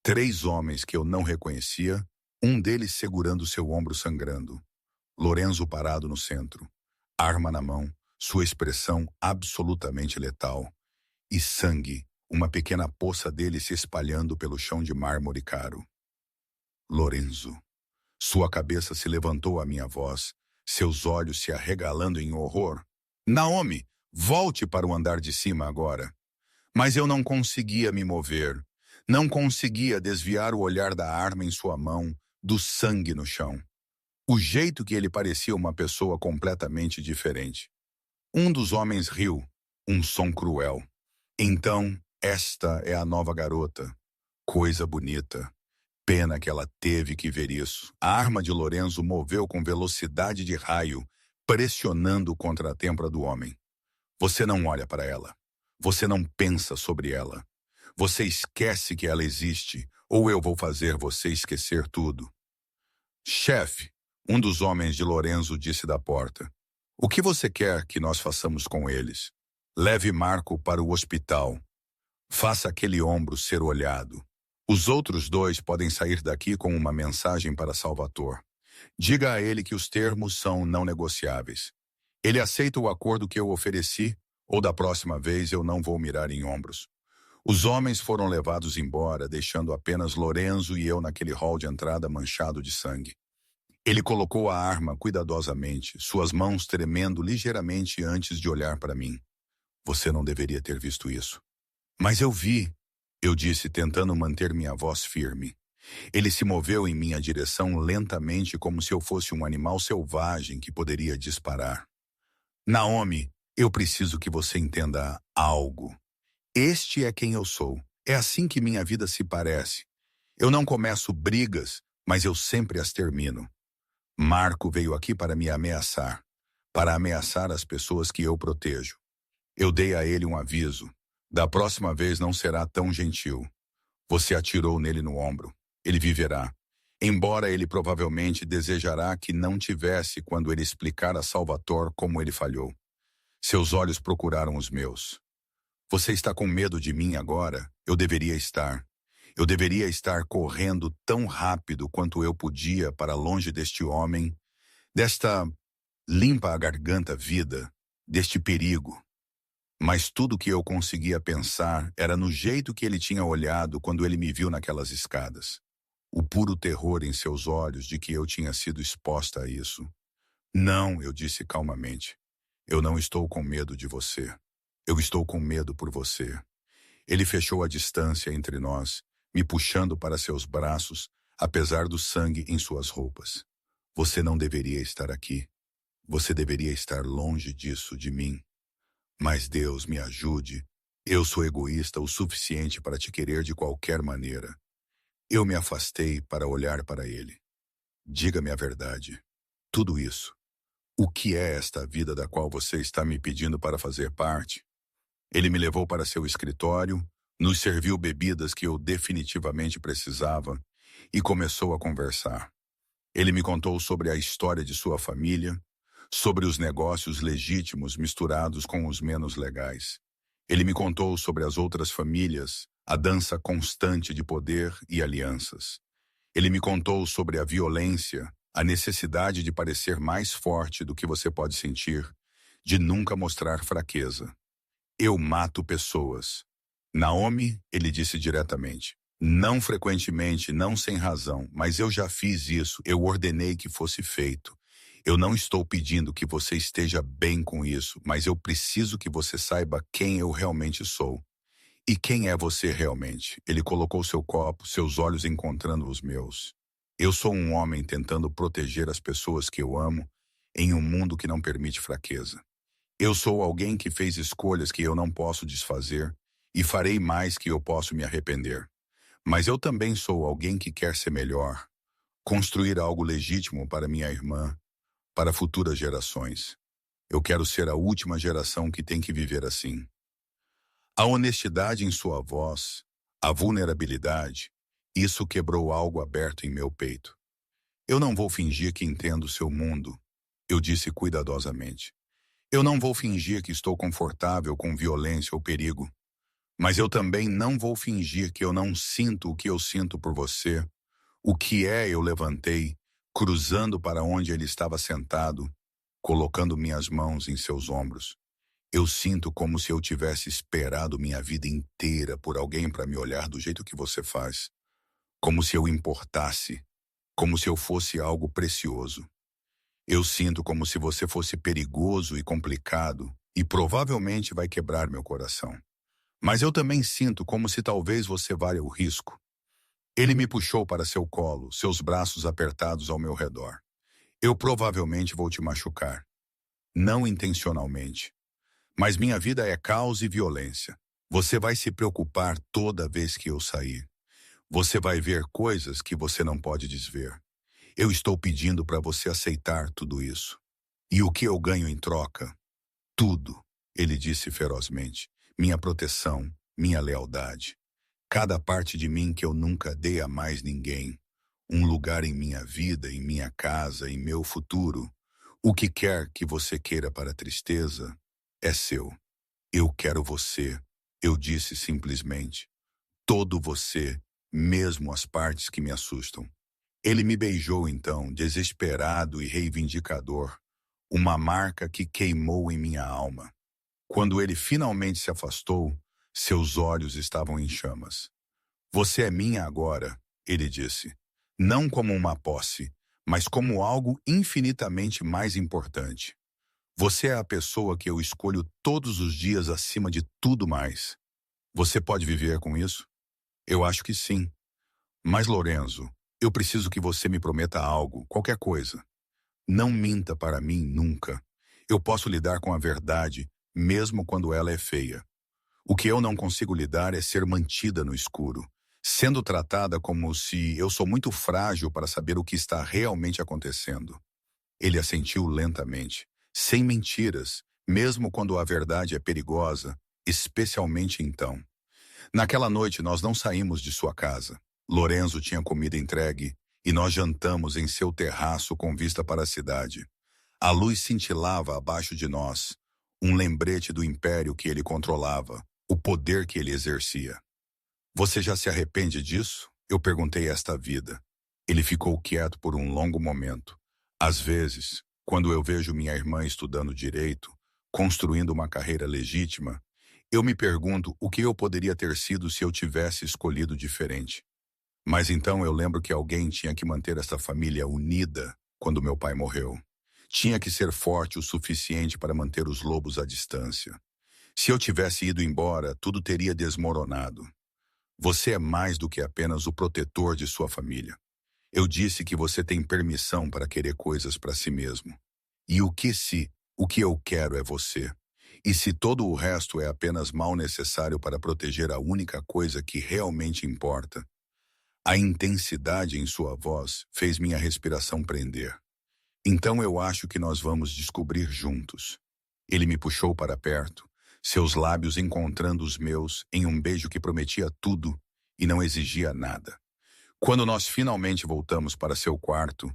3 homens que eu não reconhecia, um deles segurando seu ombro sangrando. Lorenzo parado no centro, arma na mão, sua expressão absolutamente letal. E sangue, uma pequena poça dele se espalhando pelo chão de mármore caro. Lorenzo. Sua cabeça se levantou à minha voz, seus olhos se arregalando em horror. Naomi, volte para o andar de cima agora. Mas eu não conseguia me mover. Não conseguia desviar o olhar da arma em sua mão, do sangue no chão. O jeito que ele parecia uma pessoa completamente diferente. Um dos homens riu, um som cruel. Então, esta é a nova garota. Coisa bonita. Pena que ela teve que ver isso. A arma de Lorenzo moveu com velocidade de raio, pressionando contra a têmpora do homem. Você não olha para ela. Você não pensa sobre ela. Você esquece que ela existe, ou eu vou fazer você esquecer tudo. Chefe, um dos homens de Lorenzo disse da porta. O que você quer que nós façamos com eles? Leve Marco para o hospital. Faça aquele ombro ser olhado. Os outros 2 podem sair daqui com uma mensagem para Salvatore. Diga a ele que os termos são não negociáveis. Ele aceita o acordo que eu ofereci, ou da próxima vez eu não vou mirar em ombros. Os homens foram levados embora, deixando apenas Lorenzo e eu naquele hall de entrada manchado de sangue. Ele colocou a arma cuidadosamente, suas mãos tremendo ligeiramente antes de olhar para mim. Você não deveria ter visto isso. Mas eu vi, eu disse, tentando manter minha voz firme. Ele se moveu em minha direção lentamente, como se eu fosse um animal selvagem que poderia disparar. Naomi, eu preciso que você entenda algo. Este é quem eu sou. É assim que minha vida se parece. Eu não começo brigas, mas eu sempre as termino. Marco veio aqui para ameaçar as pessoas que eu protejo. Eu dei a ele um aviso. Da próxima vez não será tão gentil. Você atirou nele no ombro. Ele viverá. Embora ele provavelmente desejará que não tivesse quando ele explicar a Salvatore como ele falhou. Seus olhos procuraram os meus. Você está com medo de mim agora? Eu deveria estar. Eu deveria estar correndo tão rápido quanto eu podia para longe deste homem, desta limpa a garganta vida, deste perigo. Mas tudo que eu conseguia pensar era no jeito que ele tinha olhado quando ele me viu naquelas escadas. O puro terror em seus olhos de que eu tinha sido exposta a isso. Não, eu disse calmamente. Eu não estou com medo de você. Eu estou com medo por você. Ele fechou a distância entre nós, me puxando para seus braços, apesar do sangue em suas roupas. Você não deveria estar aqui. Você deveria estar longe disso, de mim. Mas Deus me ajude. Eu sou egoísta o suficiente para te querer de qualquer maneira. Eu me afastei para olhar para ele. Diga-me a verdade. Tudo isso. O que é esta vida da qual você está me pedindo para fazer parte? Ele me levou para seu escritório, nos serviu bebidas que eu definitivamente precisava e começou a conversar. Ele me contou sobre a história de sua família, sobre os negócios legítimos misturados com os menos legais. Ele me contou sobre as outras famílias, a dança constante de poder e alianças. Ele me contou sobre a violência, a necessidade de parecer mais forte do que você pode sentir, de nunca mostrar fraqueza. Eu mato pessoas. Naomi, ele disse diretamente. Não frequentemente, não sem razão, mas eu já fiz isso, eu ordenei que fosse feito. Eu não estou pedindo que você esteja bem com isso, mas eu preciso que você saiba quem eu realmente sou. E quem é você realmente? Ele colocou seu copo, seus olhos encontrando os meus. Eu sou um homem tentando proteger as pessoas que eu amo em um mundo que não permite fraqueza. Eu sou alguém que fez escolhas que eu não posso desfazer e farei mais que eu posso me arrepender. Mas eu também sou alguém que quer ser melhor, construir algo legítimo para minha irmã, para futuras gerações. Eu quero ser a última geração que tem que viver assim. A honestidade em sua voz, a vulnerabilidade, isso quebrou algo aberto em meu peito. Eu não vou fingir que entendo seu mundo, eu disse cuidadosamente. Eu não vou fingir que estou confortável com violência ou perigo. Mas eu também não vou fingir que eu não sinto o que eu sinto por você. O que é eu levantei, cruzando para onde ele estava sentado, colocando minhas mãos em seus ombros. Eu sinto como se eu tivesse esperado minha vida inteira por alguém para me olhar do jeito que você faz. Como se eu importasse, como se eu fosse algo precioso. Eu sinto como se você fosse perigoso e complicado e provavelmente vai quebrar meu coração. Mas eu também sinto como se talvez você valha o risco. Ele me puxou para seu colo, seus braços apertados ao meu redor. Eu provavelmente vou te machucar. Não intencionalmente. Mas minha vida é caos e violência. Você vai se preocupar toda vez que eu sair. Você vai ver coisas que você não pode desver. Eu estou pedindo para você aceitar tudo isso. E o que eu ganho em troca? Tudo, ele disse ferozmente. Minha proteção, minha lealdade. Cada parte de mim que eu nunca dei a mais ninguém. Um lugar em minha vida, em minha casa, em meu futuro. O que quer que você queira para a tristeza é seu. Eu quero você, eu disse simplesmente. Todo você, mesmo as partes que me assustam. Ele me beijou então, desesperado e reivindicador, uma marca que queimou em minha alma. Quando ele finalmente se afastou, seus olhos estavam em chamas. Você é minha agora, ele disse. Não como uma posse, mas como algo infinitamente mais importante. Você é a pessoa que eu escolho todos os dias acima de tudo mais. Você pode viver com isso? Eu acho que sim. Mas, Lorenzo, eu preciso que você me prometa algo, qualquer coisa. Não minta para mim nunca. Eu posso lidar com a verdade, mesmo quando ela é feia. O que eu não consigo lidar é ser mantida no escuro, sendo tratada como se eu sou muito frágil para saber o que está realmente acontecendo. Ele assentiu lentamente, sem mentiras, mesmo quando a verdade é perigosa, especialmente então. Naquela noite nós não saímos de sua casa. Lorenzo tinha comida entregue e nós jantamos em seu terraço com vista para a cidade. A luz cintilava abaixo de nós, um lembrete do império que ele controlava, o poder que ele exercia. Você já se arrepende disso? Eu perguntei esta vida. Ele ficou quieto por um longo momento. Às vezes, quando eu vejo minha irmã estudando direito, construindo uma carreira legítima, eu me pergunto o que eu poderia ter sido se eu tivesse escolhido diferente. Mas então eu lembro que alguém tinha que manter essa família unida quando meu pai morreu. Tinha que ser forte o suficiente para manter os lobos à distância. Se eu tivesse ido embora, tudo teria desmoronado. Você é mais do que apenas o protetor de sua família. Eu disse que você tem permissão para querer coisas para si mesmo. E o que eu quero é você. E se todo o resto é apenas mal necessário para proteger a única coisa que realmente importa? A intensidade em sua voz fez minha respiração prender. Então eu acho que nós vamos descobrir juntos. Ele me puxou para perto, seus lábios encontrando os meus em um beijo que prometia tudo e não exigia nada. Quando nós finalmente voltamos para seu quarto,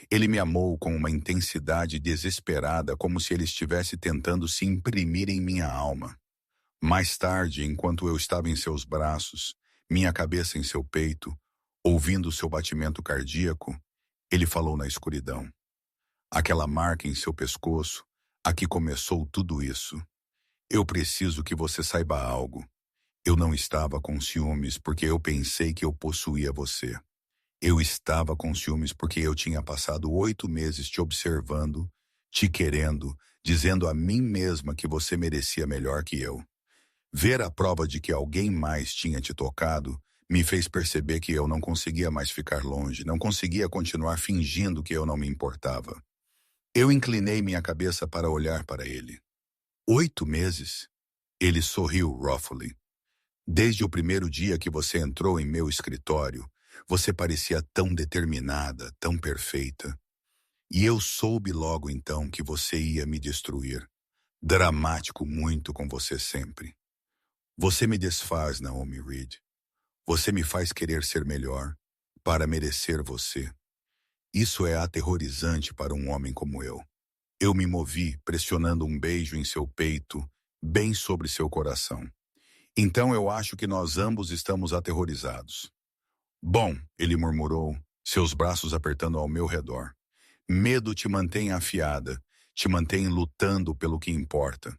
ele me amou com uma intensidade desesperada, como se ele estivesse tentando se imprimir em minha alma. Mais tarde, enquanto eu estava em seus braços, minha cabeça em seu peito, ouvindo seu batimento cardíaco, ele falou na escuridão. Aquela marca em seu pescoço, aqui começou tudo isso. Eu preciso que você saiba algo. Eu não estava com ciúmes porque eu pensei que eu possuía você. Eu estava com ciúmes porque eu tinha passado 8 meses te observando, te querendo, dizendo a mim mesma que você merecia melhor que eu. Ver a prova de que alguém mais tinha te tocado me fez perceber que eu não conseguia mais ficar longe, não conseguia continuar fingindo que eu não me importava. Eu inclinei minha cabeça para olhar para ele. 8 meses? Ele sorriu, Ruffley. Desde o primeiro dia que você entrou em meu escritório, você parecia tão determinada, tão perfeita. E eu soube logo então que você ia me destruir. Dramático muito com você sempre. Você me desfaz, Naomi Reed. Você me faz querer ser melhor, para merecer você. Isso é aterrorizante para um homem como eu. Eu me movi, pressionando um beijo em seu peito, bem sobre seu coração. Então eu acho que nós ambos estamos aterrorizados. Bom, ele murmurou, seus braços apertando ao meu redor. Medo te mantém afiada, te mantém lutando pelo que importa.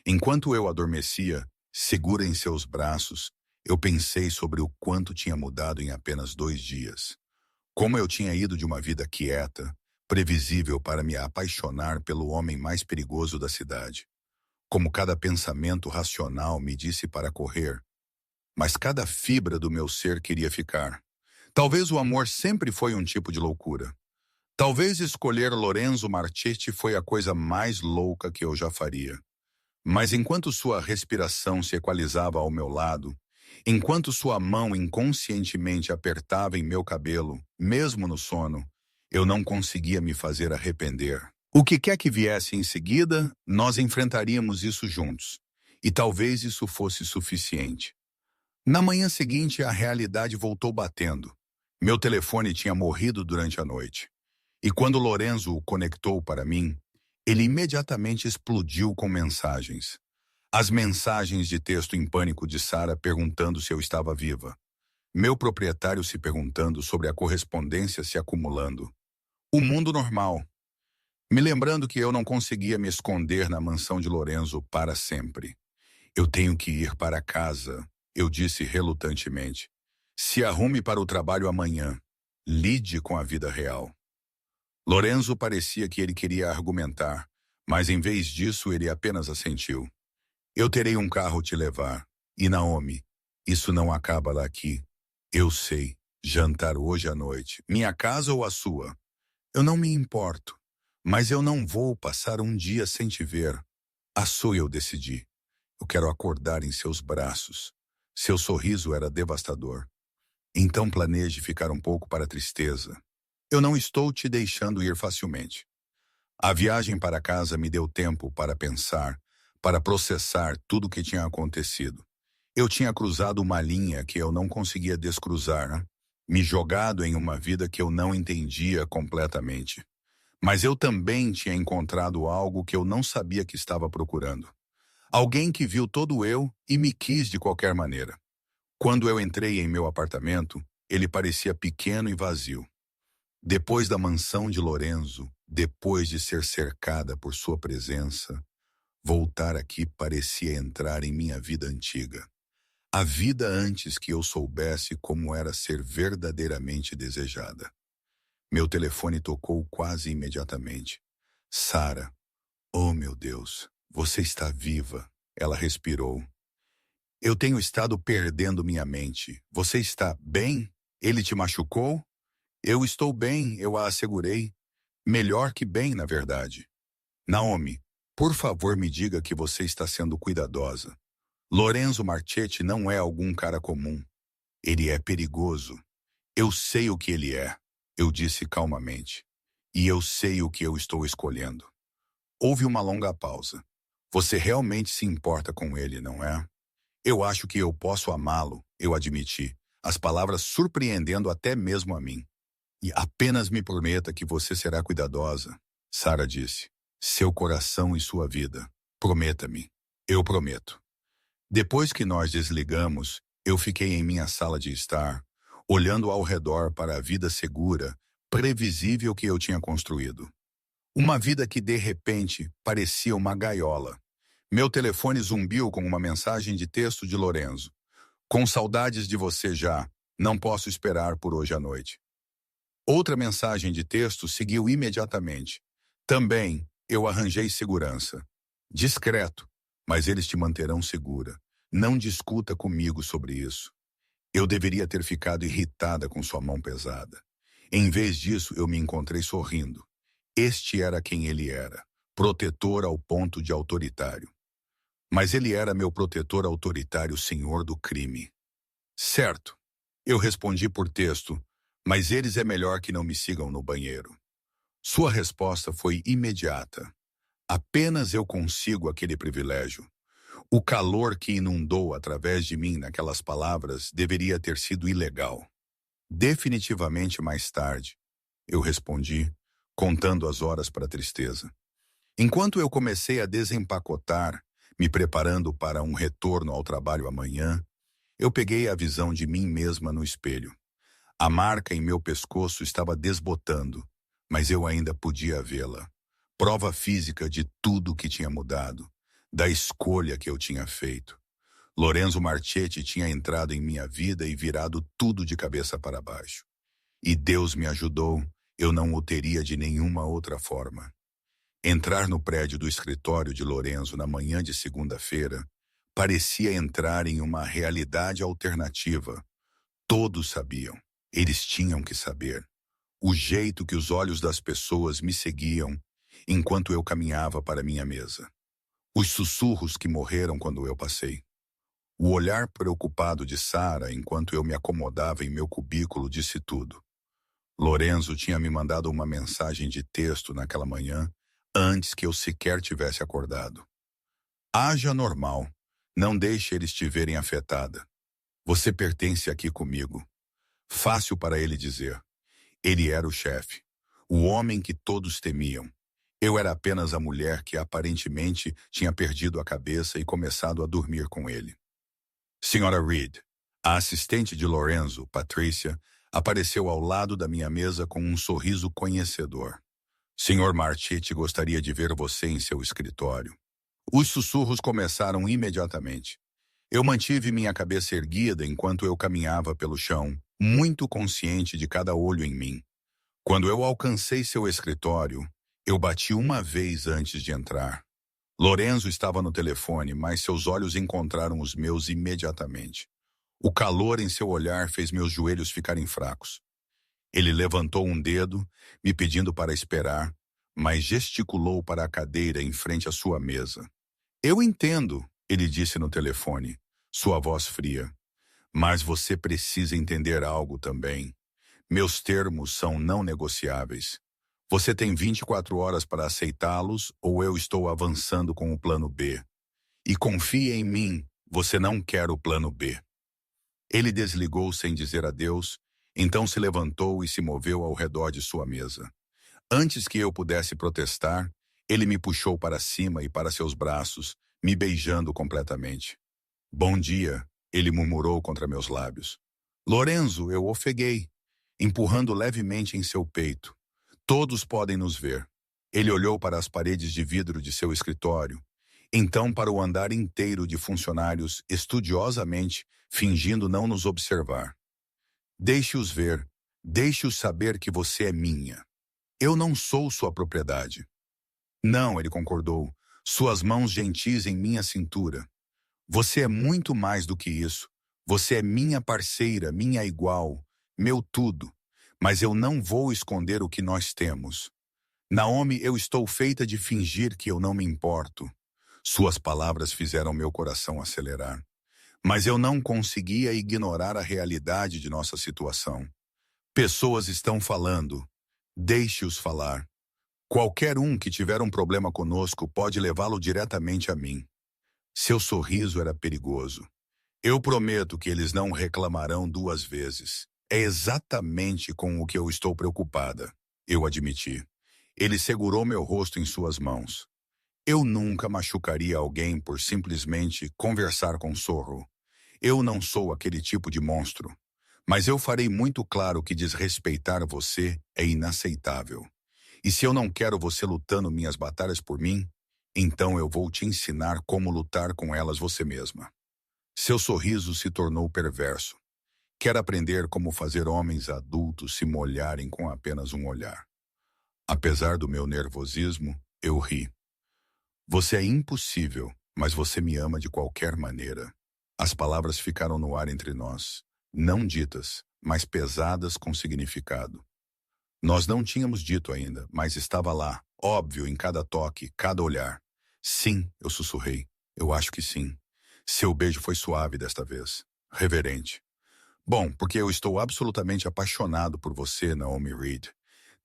Enquanto eu adormecia, segura em seus braços, eu pensei sobre o quanto tinha mudado em apenas 2 dias. Como eu tinha ido de uma vida quieta, previsível para me apaixonar pelo homem mais perigoso da cidade. Como cada pensamento racional me disse para correr, mas cada fibra do meu ser queria ficar. Talvez o amor sempre foi um tipo de loucura. Talvez escolher Lorenzo Marchetti foi a coisa mais louca que eu já faria. Mas enquanto sua respiração se equalizava ao meu lado, enquanto sua mão inconscientemente apertava em meu cabelo, mesmo no sono, eu não conseguia me fazer arrepender. O que quer que viesse em seguida, nós enfrentaríamos isso juntos. E talvez isso fosse suficiente. Na manhã seguinte, a realidade voltou batendo. Meu telefone tinha morrido durante a noite. E quando Lorenzo o conectou para mim, ele imediatamente explodiu com mensagens. As mensagens de texto em pânico de Sarah perguntando se eu estava viva. Meu proprietário se perguntando sobre a correspondência se acumulando. O mundo normal. Me lembrando que eu não conseguia me esconder na mansão de Lorenzo para sempre. Eu tenho que ir para casa, eu disse relutantemente. Se arrume para o trabalho amanhã. Lide com a vida real. Lorenzo parecia que ele queria argumentar, Mas em vez disso, ele apenas assentiu. Eu terei um carro te levar. E Naomi, isso não acaba lá aqui. Eu sei. Jantar hoje à noite. Minha casa ou a sua? Eu não me importo. Mas eu não vou passar um dia sem te ver. A sua eu decidi. Eu quero acordar em seus braços. Seu sorriso era devastador. Então planeje ficar um pouco para a tristeza. Eu não estou te deixando ir facilmente. A viagem para casa me deu tempo para pensar, para processar tudo o que tinha acontecido. Eu tinha cruzado uma linha que eu não conseguia descruzar, né? Me jogado em uma vida que eu não entendia completamente. Mas eu também tinha encontrado algo que eu não sabia que estava procurando. Alguém que viu todo eu e me quis de qualquer maneira. Quando eu entrei em meu apartamento, ele parecia pequeno e vazio. Depois da mansão de Lorenzo, depois de ser cercada por sua presença, voltar aqui parecia entrar em minha vida antiga. A vida antes que eu soubesse como era ser verdadeiramente desejada. Meu telefone tocou quase imediatamente. Sara, oh meu Deus, você está viva. Ela respirou. Eu tenho estado perdendo minha mente. Você está bem? Ele te machucou? Eu estou bem, eu a assegurei. Melhor que bem, na verdade. Naomi, por favor me diga que você está sendo cuidadosa. Lorenzo Marchetti não é algum cara comum. Ele é perigoso. Eu sei o que ele é, eu disse calmamente. E eu sei o que eu estou escolhendo. Houve uma longa pausa. Você realmente se importa com ele, não é? Eu acho que eu posso amá-lo, eu admiti, as palavras surpreendendo até mesmo a mim. E apenas me prometa que você será cuidadosa, Sara disse. Seu coração e sua vida. Prometa-me. Eu prometo. Depois que nós desligamos, eu fiquei em minha sala de estar, olhando ao redor para a vida segura, previsível que eu tinha construído. Uma vida que de repente parecia uma gaiola. Meu telefone zumbiu com uma mensagem de texto de Lorenzo. Com saudades de você já, não posso esperar por hoje à noite. Outra mensagem de texto seguiu imediatamente. Também, eu arranjei segurança. Discreto, mas eles te manterão segura. Não discuta comigo sobre isso. Eu deveria ter ficado irritada com sua mão pesada. Em vez disso, eu me encontrei sorrindo. Este era quem ele era, protetor ao ponto de autoritário. Mas ele era meu protetor autoritário, senhor do crime. Certo, eu respondi por texto, mas eles é melhor que não me sigam no banheiro. Sua resposta foi imediata. Apenas eu consigo aquele privilégio. O calor que inundou através de mim naquelas palavras deveria ter sido ilegal. Definitivamente mais tarde, eu respondi, contando as horas para a tristeza. Enquanto eu comecei a desempacotar, me preparando para um retorno ao trabalho amanhã, eu peguei a visão de mim mesma no espelho. A marca em meu pescoço estava desbotando, mas eu ainda podia vê-la. Prova física de tudo que tinha mudado, da escolha que eu tinha feito. Lorenzo Marchetti tinha entrado em minha vida e virado tudo de cabeça para baixo. E Deus me ajudou, eu não o teria de nenhuma outra forma. Entrar no prédio do escritório de Lorenzo na manhã de segunda-feira parecia entrar em uma realidade alternativa. Todos sabiam, eles tinham que saber. O jeito que os olhos das pessoas me seguiam enquanto eu caminhava para minha mesa. Os sussurros que morreram quando eu passei. O olhar preocupado de Sara enquanto eu me acomodava em meu cubículo disse tudo. Lorenzo tinha me mandado uma mensagem de texto naquela manhã, antes que eu sequer tivesse acordado. Haja normal. Não deixe eles te verem afetada. Você pertence aqui comigo. Fácil para ele dizer. Ele era o chefe. O homem que todos temiam. Eu era apenas a mulher que aparentemente tinha perdido a cabeça e começado a dormir com ele. Senhora Reed, a assistente de Lorenzo, Patrícia, apareceu ao lado da minha mesa com um sorriso conhecedor. Senhor Marchetti gostaria de ver você em seu escritório. Os sussurros começaram imediatamente. Eu mantive minha cabeça erguida enquanto eu caminhava pelo chão, muito consciente de cada olho em mim. Quando eu alcancei seu escritório, Eu bati uma vez antes de entrar. Lorenzo estava no telefone, mas seus olhos encontraram os meus imediatamente. O calor em seu olhar fez meus joelhos ficarem fracos. Ele levantou um dedo, me pedindo para esperar, mas gesticulou para a cadeira em frente à sua mesa. Eu entendo, ele disse no telefone, sua voz fria. Mas você precisa entender algo também. Meus termos são não negociáveis. Você tem 24 horas para aceitá-los ou eu estou avançando com o plano B. E confie em mim, você não quer o plano B. Ele desligou sem dizer adeus, então se levantou e se moveu ao redor de sua mesa. Antes que eu pudesse protestar, ele me puxou para cima e para seus braços, me beijando completamente. Bom dia, ele murmurou contra meus lábios. Lorenzo, eu ofeguei, empurrando levemente em seu peito. Todos podem nos ver. Ele olhou para as paredes de vidro de seu escritório, então para o andar inteiro de funcionários estudiosamente, fingindo não nos observar. Deixe-os ver, deixe-os saber que você é minha. Eu não sou sua propriedade. Não, ele concordou, suas mãos gentis em minha cintura. Você é muito mais do que isso. Você é minha parceira, minha igual, meu tudo. Mas eu não vou esconder o que nós temos. Naomi, eu estou feita de fingir que eu não me importo. Suas palavras fizeram meu coração acelerar. Mas eu não conseguia ignorar a realidade de nossa situação. Pessoas estão falando. Deixe-os falar. Qualquer um que tiver um problema conosco pode levá-lo diretamente a mim. Seu sorriso era perigoso. Eu prometo que eles não reclamarão duas vezes. É exatamente com o que eu estou preocupada, eu admiti. Ele segurou meu rosto em suas mãos. Eu nunca machucaria alguém por simplesmente conversar com Sorro. Eu não sou aquele tipo de monstro. Mas eu farei muito claro que desrespeitar você é inaceitável. E se eu não quero você lutando minhas batalhas por mim, então eu vou te ensinar como lutar com elas você mesma. Seu sorriso se tornou perverso. Quer aprender como fazer homens adultos se molharem com apenas um olhar. Apesar do meu nervosismo, eu ri. Você é impossível, mas você me ama de qualquer maneira. As palavras ficaram no ar entre nós, não ditas, mas pesadas com significado. Nós não tínhamos dito ainda, mas estava lá, óbvio em cada toque, cada olhar. Sim, eu sussurrei. Eu acho que sim. Seu beijo foi suave desta vez. Reverente. Bom, porque eu estou absolutamente apaixonado por você, Naomi Reed.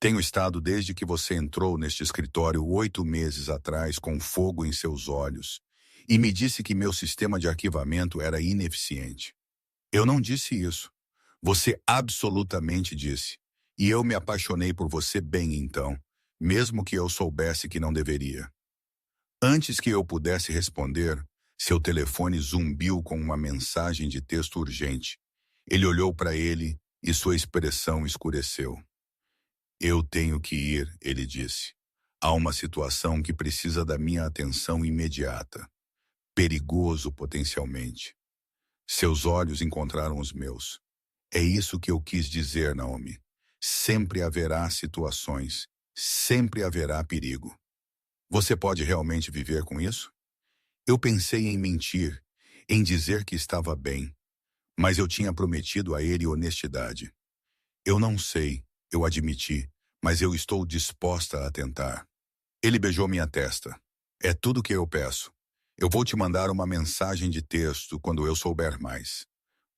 Tenho estado desde que você entrou neste escritório 8 meses atrás com fogo em seus olhos e me disse que meu sistema de arquivamento era ineficiente. Eu não disse isso. Você absolutamente disse. E eu me apaixonei por você bem então, mesmo que eu soubesse que não deveria. Antes que eu pudesse responder, seu telefone zumbiu com uma mensagem de texto urgente. Ele olhou para ele e sua expressão escureceu. Eu tenho que ir, ele disse. Há uma situação que precisa da minha atenção imediata. Perigoso potencialmente. Seus olhos encontraram os meus. É isso que eu quis dizer, Naomi. Sempre haverá situações, sempre haverá perigo. Você pode realmente viver com isso? Eu pensei em mentir, em dizer que estava bem, mas eu tinha prometido a ele honestidade. Eu não sei, eu admiti, mas eu estou disposta a tentar. Ele beijou minha testa. É tudo que eu peço. Eu vou te mandar uma mensagem de texto quando eu souber mais.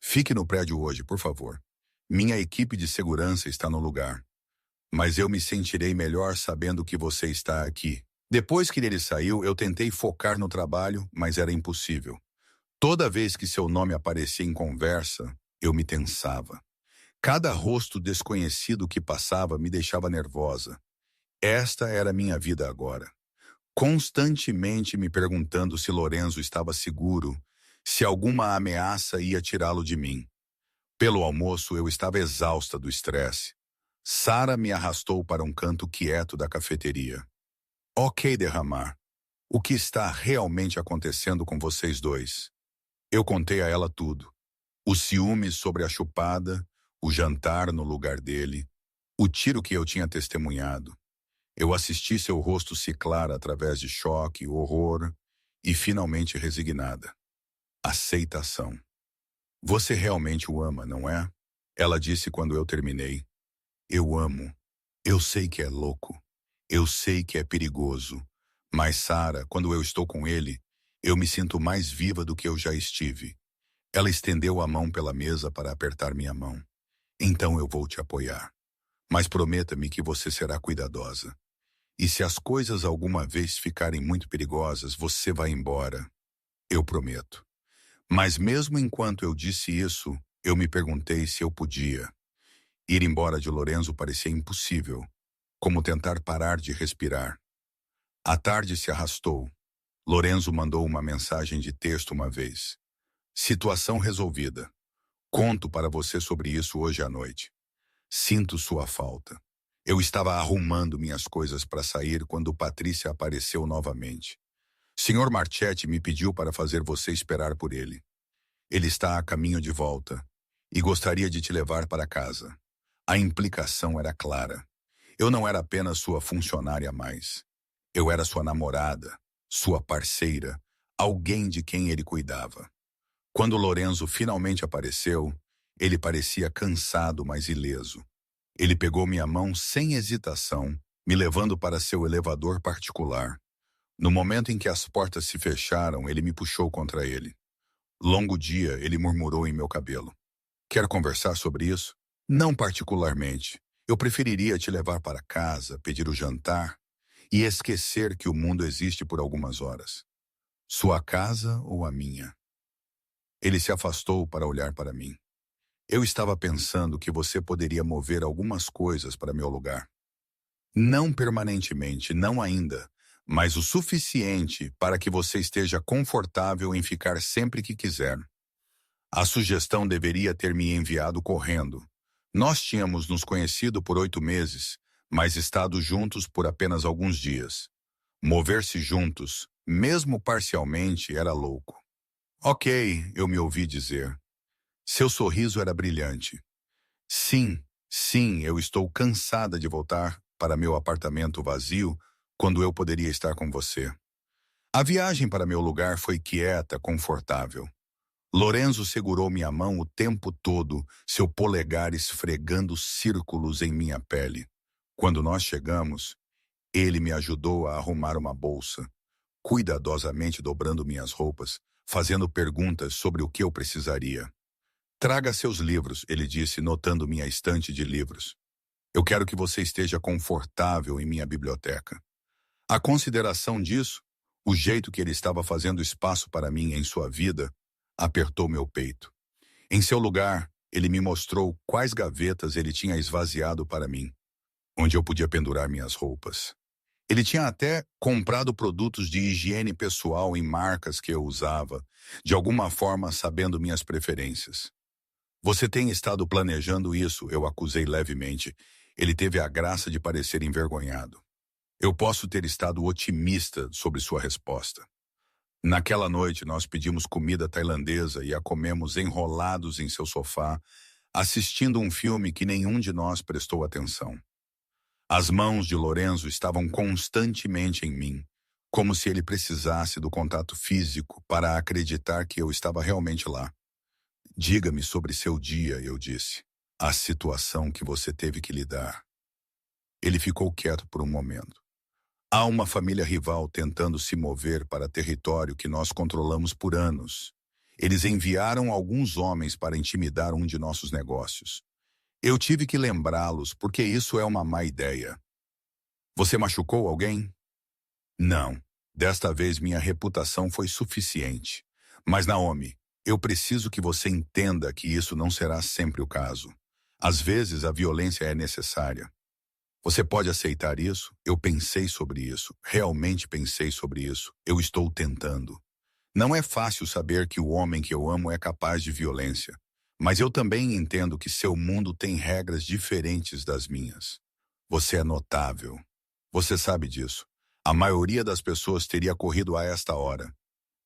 Fique no prédio hoje, por favor. Minha equipe de segurança está no lugar. Mas eu me sentirei melhor sabendo que você está aqui. Depois que ele saiu, eu tentei focar no trabalho, mas era impossível. Toda vez que seu nome aparecia em conversa, eu me tensava. Cada rosto desconhecido que passava me deixava nervosa. Esta era minha vida agora. Constantemente me perguntando se Lorenzo estava seguro, se alguma ameaça ia tirá-lo de mim. Pelo almoço, eu estava exausta do estresse. Sara me arrastou para um canto quieto da cafeteria. Ok, derramar. O que está realmente acontecendo com vocês dois? Eu contei a ela tudo. O ciúme sobre a chupada, o jantar no lugar dele, o tiro que eu tinha testemunhado. Eu assisti seu rosto ciclar através de choque, horror e finalmente resignada. Aceitação. Você realmente o ama, não é? Ela disse quando eu terminei. Eu amo. Eu sei que é louco. Eu sei que é perigoso. Mas, Sarah, quando eu estou com ele, eu me sinto mais viva do que eu já estive. Ela estendeu a mão pela mesa para apertar minha mão. Então eu vou te apoiar. Mas prometa-me que você será cuidadosa. E se as coisas alguma vez ficarem muito perigosas, você vai embora. Eu prometo. Mas mesmo enquanto eu disse isso, eu me perguntei se eu podia. Ir embora de Lorenzo parecia impossível, como tentar parar de respirar. A tarde se arrastou. Lorenzo mandou uma mensagem de texto uma vez. Situação resolvida. Conto para você sobre isso hoje à noite. Sinto sua falta. Eu estava arrumando minhas coisas para sair quando Patrícia apareceu novamente. Senhor Marchetti me pediu para fazer você esperar por ele. Ele está a caminho de volta e gostaria de te levar para casa. A implicação era clara. Eu não era apenas sua funcionária mais. Eu era sua namorada, sua parceira, alguém de quem ele cuidava. Quando Lorenzo finalmente apareceu, ele parecia cansado, mas ileso. Ele pegou minha mão sem hesitação, me levando para seu elevador particular. No momento em que as portas se fecharam, ele me puxou contra ele. Longo dia, ele murmurou em meu cabelo. Quer conversar sobre isso? Não particularmente. Eu preferiria te levar para casa, pedir o jantar e esquecer que o mundo existe por algumas horas. Sua casa ou a minha? Ele se afastou para olhar para mim. Eu estava pensando que você poderia mover algumas coisas para meu lugar. Não permanentemente, não ainda, mas o suficiente para que você esteja confortável em ficar sempre que quiser. A sugestão deveria ter me enviado correndo. Nós tínhamos nos conhecido por 8 meses, mas estado juntos por apenas alguns dias. Mover-se juntos, mesmo parcialmente, era louco. Ok, eu me ouvi dizer. Seu sorriso era brilhante. Sim, sim, eu estou cansada de voltar para meu apartamento vazio quando eu poderia estar com você. A viagem para meu lugar foi quieta, confortável. Lorenzo segurou minha mão o tempo todo, seu polegar esfregando círculos em minha pele. Quando nós chegamos, ele me ajudou a arrumar uma bolsa, cuidadosamente dobrando minhas roupas, fazendo perguntas sobre o que eu precisaria. Traga seus livros, ele disse, notando minha estante de livros. Eu quero que você esteja confortável em minha biblioteca. A consideração disso, o jeito que ele estava fazendo espaço para mim em sua vida, apertou meu peito. Em seu lugar, ele me mostrou quais gavetas ele tinha esvaziado para mim, onde eu podia pendurar minhas roupas. Ele tinha até comprado produtos de higiene pessoal em marcas que eu usava, de alguma forma sabendo minhas preferências. Você tem estado planejando isso, eu acusei levemente. Ele teve a graça de parecer envergonhado. Eu posso ter estado otimista sobre sua resposta. Naquela noite, nós pedimos comida tailandesa e a comemos enrolados em seu sofá, assistindo um filme que nenhum de nós prestou atenção. As mãos de Lorenzo estavam constantemente em mim, como se ele precisasse do contato físico para acreditar que eu estava realmente lá. Diga-me sobre seu dia, eu disse. A situação que você teve que lidar. Ele ficou quieto por um momento. Há uma família rival tentando se mover para território que nós controlamos por anos. Eles enviaram alguns homens para intimidar um de nossos negócios. Eu tive que lembrá-los porque isso é uma má ideia. Você machucou alguém? Não. Desta vez minha reputação foi suficiente. Mas, Naomi, eu preciso que você entenda que isso não será sempre o caso. Às vezes a violência é necessária. Você pode aceitar isso? Eu pensei sobre isso. Realmente pensei sobre isso. Eu estou tentando. Não é fácil saber que o homem que eu amo é capaz de violência. Mas eu também entendo que seu mundo tem regras diferentes das minhas. Você é notável. Você sabe disso. A maioria das pessoas teria corrido a esta hora.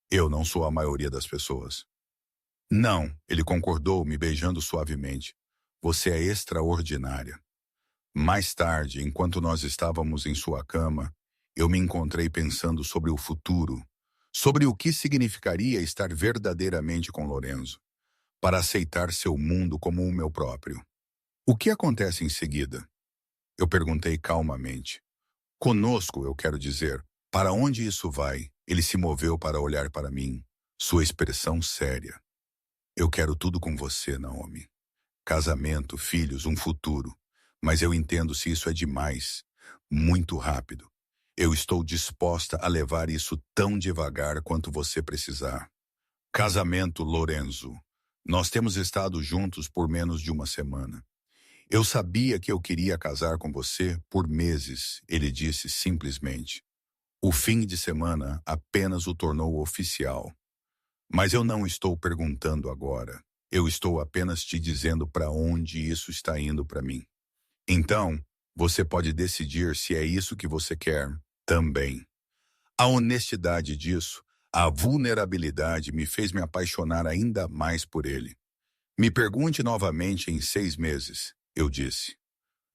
Eu não sou a maioria das pessoas. Não, ele concordou, me beijando suavemente. Você é extraordinária. Mais tarde, enquanto nós estávamos em sua cama, eu me encontrei pensando sobre o futuro, sobre o que significaria estar verdadeiramente com Lorenzo, para aceitar seu mundo como o meu próprio. O que acontece em seguida? Eu perguntei calmamente. Conosco, eu quero dizer. Para onde isso vai? Ele se moveu para olhar para mim, sua expressão séria. Eu quero tudo com você, Naomi. Casamento, filhos, um futuro. Mas eu entendo se isso é demais, muito rápido. Eu estou disposta a levar isso tão devagar quanto você precisar. Casamento, Lorenzo. Nós temos estado juntos por menos de uma semana. Eu sabia que eu queria casar com você por meses, ele disse simplesmente. O fim de semana apenas o tornou oficial. Mas eu não estou perguntando agora. Eu estou apenas te dizendo para onde isso está indo para mim. Então, você pode decidir se é isso que você quer também. A honestidade disso, a vulnerabilidade me fez me apaixonar ainda mais por ele. Me pergunte novamente em 6 meses, eu disse.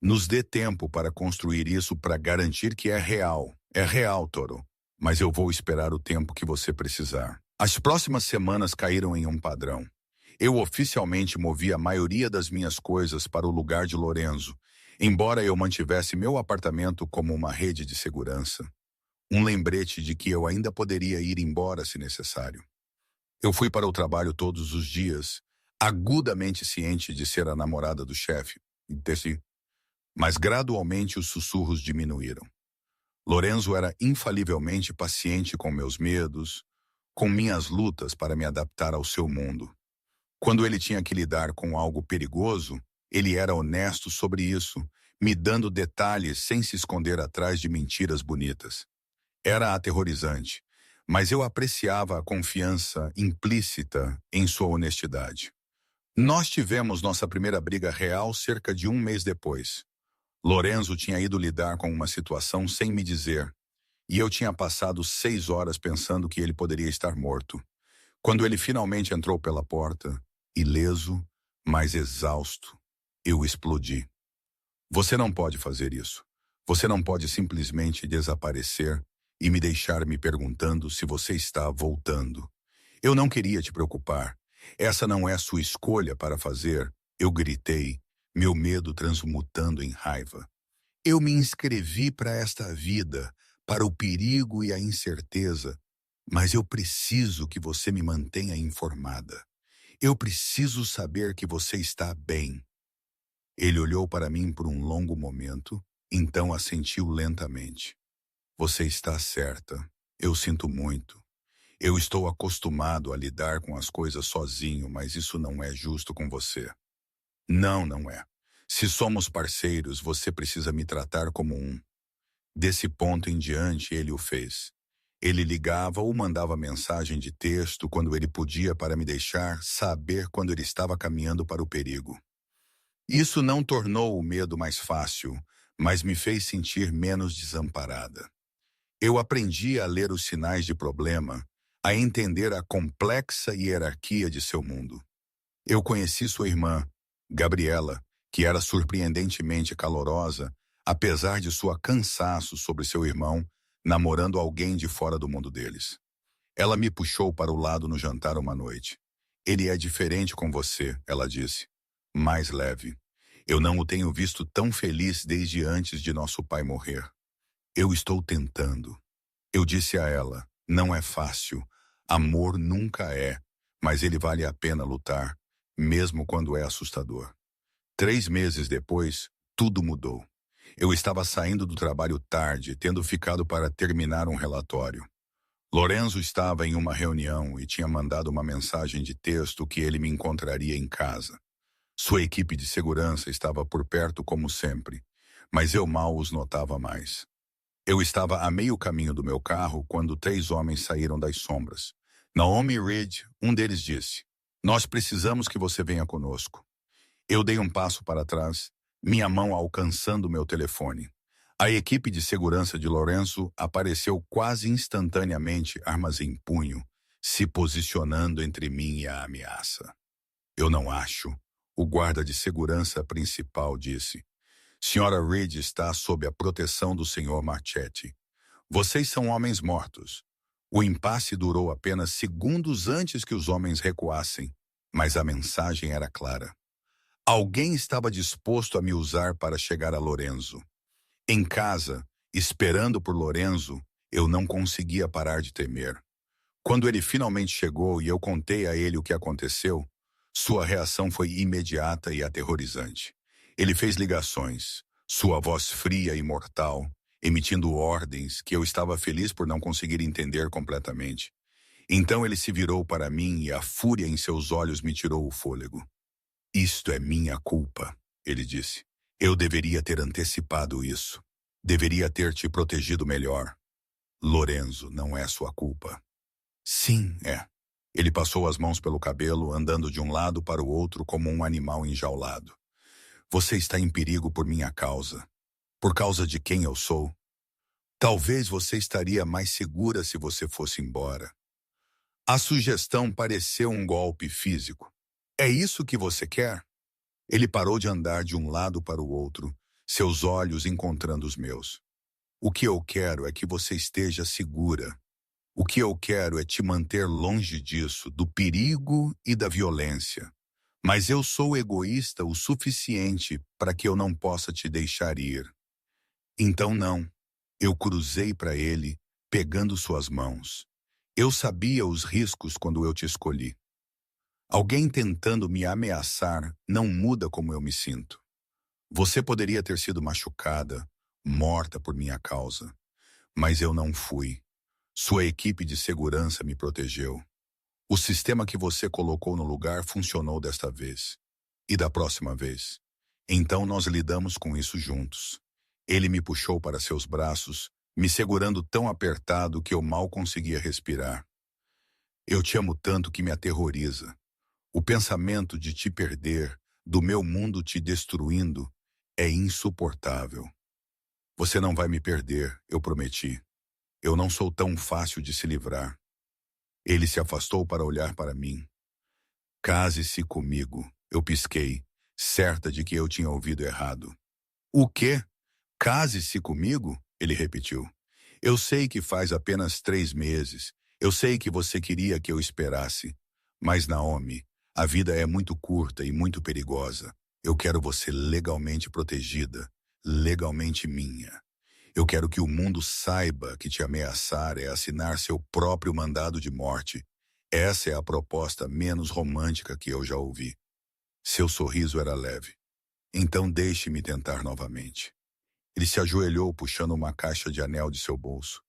Nos dê tempo para construir isso para garantir que é real. É real, Toro. Mas eu vou esperar o tempo que você precisar. As próximas semanas caíram em um padrão. Eu oficialmente movi a maioria das minhas coisas para o lugar de Lorenzo, embora eu mantivesse meu apartamento como uma rede de segurança. Um lembrete de que eu ainda poderia ir embora se necessário. Eu fui para o trabalho todos os dias, agudamente ciente de ser a namorada do chefe, mas gradualmente os sussurros diminuíram. Lorenzo era infalivelmente paciente com meus medos, com minhas lutas para me adaptar ao seu mundo. Quando ele tinha que lidar com algo perigoso, ele era honesto sobre isso, me dando detalhes sem se esconder atrás de mentiras bonitas. Era aterrorizante, mas eu apreciava a confiança implícita em sua honestidade. Nós tivemos nossa primeira briga real cerca de um mês depois. Lorenzo tinha ido lidar com uma situação sem me dizer, e eu tinha passado 6 horas pensando que ele poderia estar morto. Quando ele finalmente entrou pela porta, ileso, mas exausto, eu explodi. Você não pode fazer isso. Você não pode simplesmente desaparecer e me deixar me perguntando se você está voltando. Eu não queria te preocupar. Essa não é sua escolha para fazer, eu gritei, meu medo transmutando em raiva. Eu me inscrevi para esta vida, para o perigo e a incerteza, mas eu preciso que você me mantenha informada. Eu preciso saber que você está bem. Ele olhou para mim por um longo momento, então assentiu lentamente. Você está certa. Eu sinto muito. Eu estou acostumado a lidar com as coisas sozinho, mas isso não é justo com você. Não, não é. Se somos parceiros, você precisa me tratar como um. Desse ponto em diante, ele o fez. Ele ligava ou mandava mensagem de texto quando ele podia para me deixar saber quando ele estava caminhando para o perigo. Isso não tornou o medo mais fácil, mas me fez sentir menos desamparada. Eu aprendi a ler os sinais de problema, a entender a complexa hierarquia de seu mundo. Eu conheci sua irmã, Gabriela, que era surpreendentemente calorosa, apesar de sua cansaço sobre seu irmão, namorando alguém de fora do mundo deles. Ela me puxou para o lado no jantar uma noite. Ele é diferente com você, ela disse. Mais leve. Eu não o tenho visto tão feliz desde antes de nosso pai morrer. Eu estou tentando. Eu disse a ela, não é fácil. Amor nunca é, mas ele vale a pena lutar, mesmo quando é assustador. 3 meses depois, tudo mudou. Eu estava saindo do trabalho tarde, tendo ficado para terminar um relatório. Lorenzo estava em uma reunião e tinha mandado uma mensagem de texto que ele me encontraria em casa. Sua equipe de segurança estava por perto como sempre, mas eu mal os notava mais. Eu estava a meio caminho do meu carro quando 3 homens saíram das sombras. Naomi e Reed, um deles disse, nós precisamos que você venha conosco. Eu dei um passo para trás, minha mão alcançando meu telefone. A equipe de segurança de Lorenzo apareceu quase instantaneamente, armas em punho, se posicionando entre mim e a ameaça. Eu não acho, o guarda de segurança principal disse. Senhora Reed está sob a proteção do Sr. Marchetti. Vocês são homens mortos. O impasse durou apenas segundos antes que os homens recuassem, mas a mensagem era clara. Alguém estava disposto a me usar para chegar a Lorenzo. Em casa, esperando por Lorenzo, eu não conseguia parar de temer. Quando ele finalmente chegou e eu contei a ele o que aconteceu, sua reação foi imediata e aterrorizante. Ele fez ligações, sua voz fria e mortal, emitindo ordens que eu estava feliz por não conseguir entender completamente. Então ele se virou para mim e a fúria em seus olhos me tirou o fôlego. Isto é minha culpa, ele disse. Eu deveria ter antecipado isso. Deveria ter te protegido melhor. Lorenzo, não é sua culpa. Sim, é. Ele passou as mãos pelo cabelo, andando de um lado para o outro como um animal enjaulado. Você está em perigo por minha causa. Por causa de quem eu sou. Talvez você estaria mais segura se você fosse embora. A sugestão pareceu um golpe físico. É isso que você quer? Ele parou de andar de um lado para o outro, seus olhos encontrando os meus. O que eu quero é que você esteja segura. O que eu quero é te manter longe disso, do perigo e da violência. Mas eu sou egoísta o suficiente para que eu não possa te deixar ir. Então não. Eu cruzei para ele, pegando suas mãos. Eu sabia os riscos quando eu te escolhi. Alguém tentando me ameaçar não muda como eu me sinto. Você poderia ter sido machucada, morta por minha causa. Mas eu não fui. Sua equipe de segurança me protegeu. O sistema que você colocou no lugar funcionou desta vez. E da próxima vez. Então nós lidamos com isso juntos. Ele me puxou para seus braços, me segurando tão apertado que eu mal conseguia respirar. Eu te amo tanto que me aterroriza. O pensamento de te perder, do meu mundo te destruindo, é insuportável. Você não vai me perder, eu prometi. Eu não sou tão fácil de se livrar. Ele se afastou para olhar para mim. Case-se comigo, eu pisquei, certa de que eu tinha ouvido errado. O quê? Case-se comigo? Ele repetiu. Eu sei que faz apenas 3 meses. Eu sei que você queria que eu esperasse. Mas, Naomi, a vida é muito curta e muito perigosa. Eu quero você legalmente protegida, legalmente minha. Eu quero que o mundo saiba que te ameaçar é assinar seu próprio mandado de morte. Essa é a proposta menos romântica que eu já ouvi. Seu sorriso era leve. Então deixe-me tentar novamente. Ele se ajoelhou puxando uma caixa de anel de seu bolso.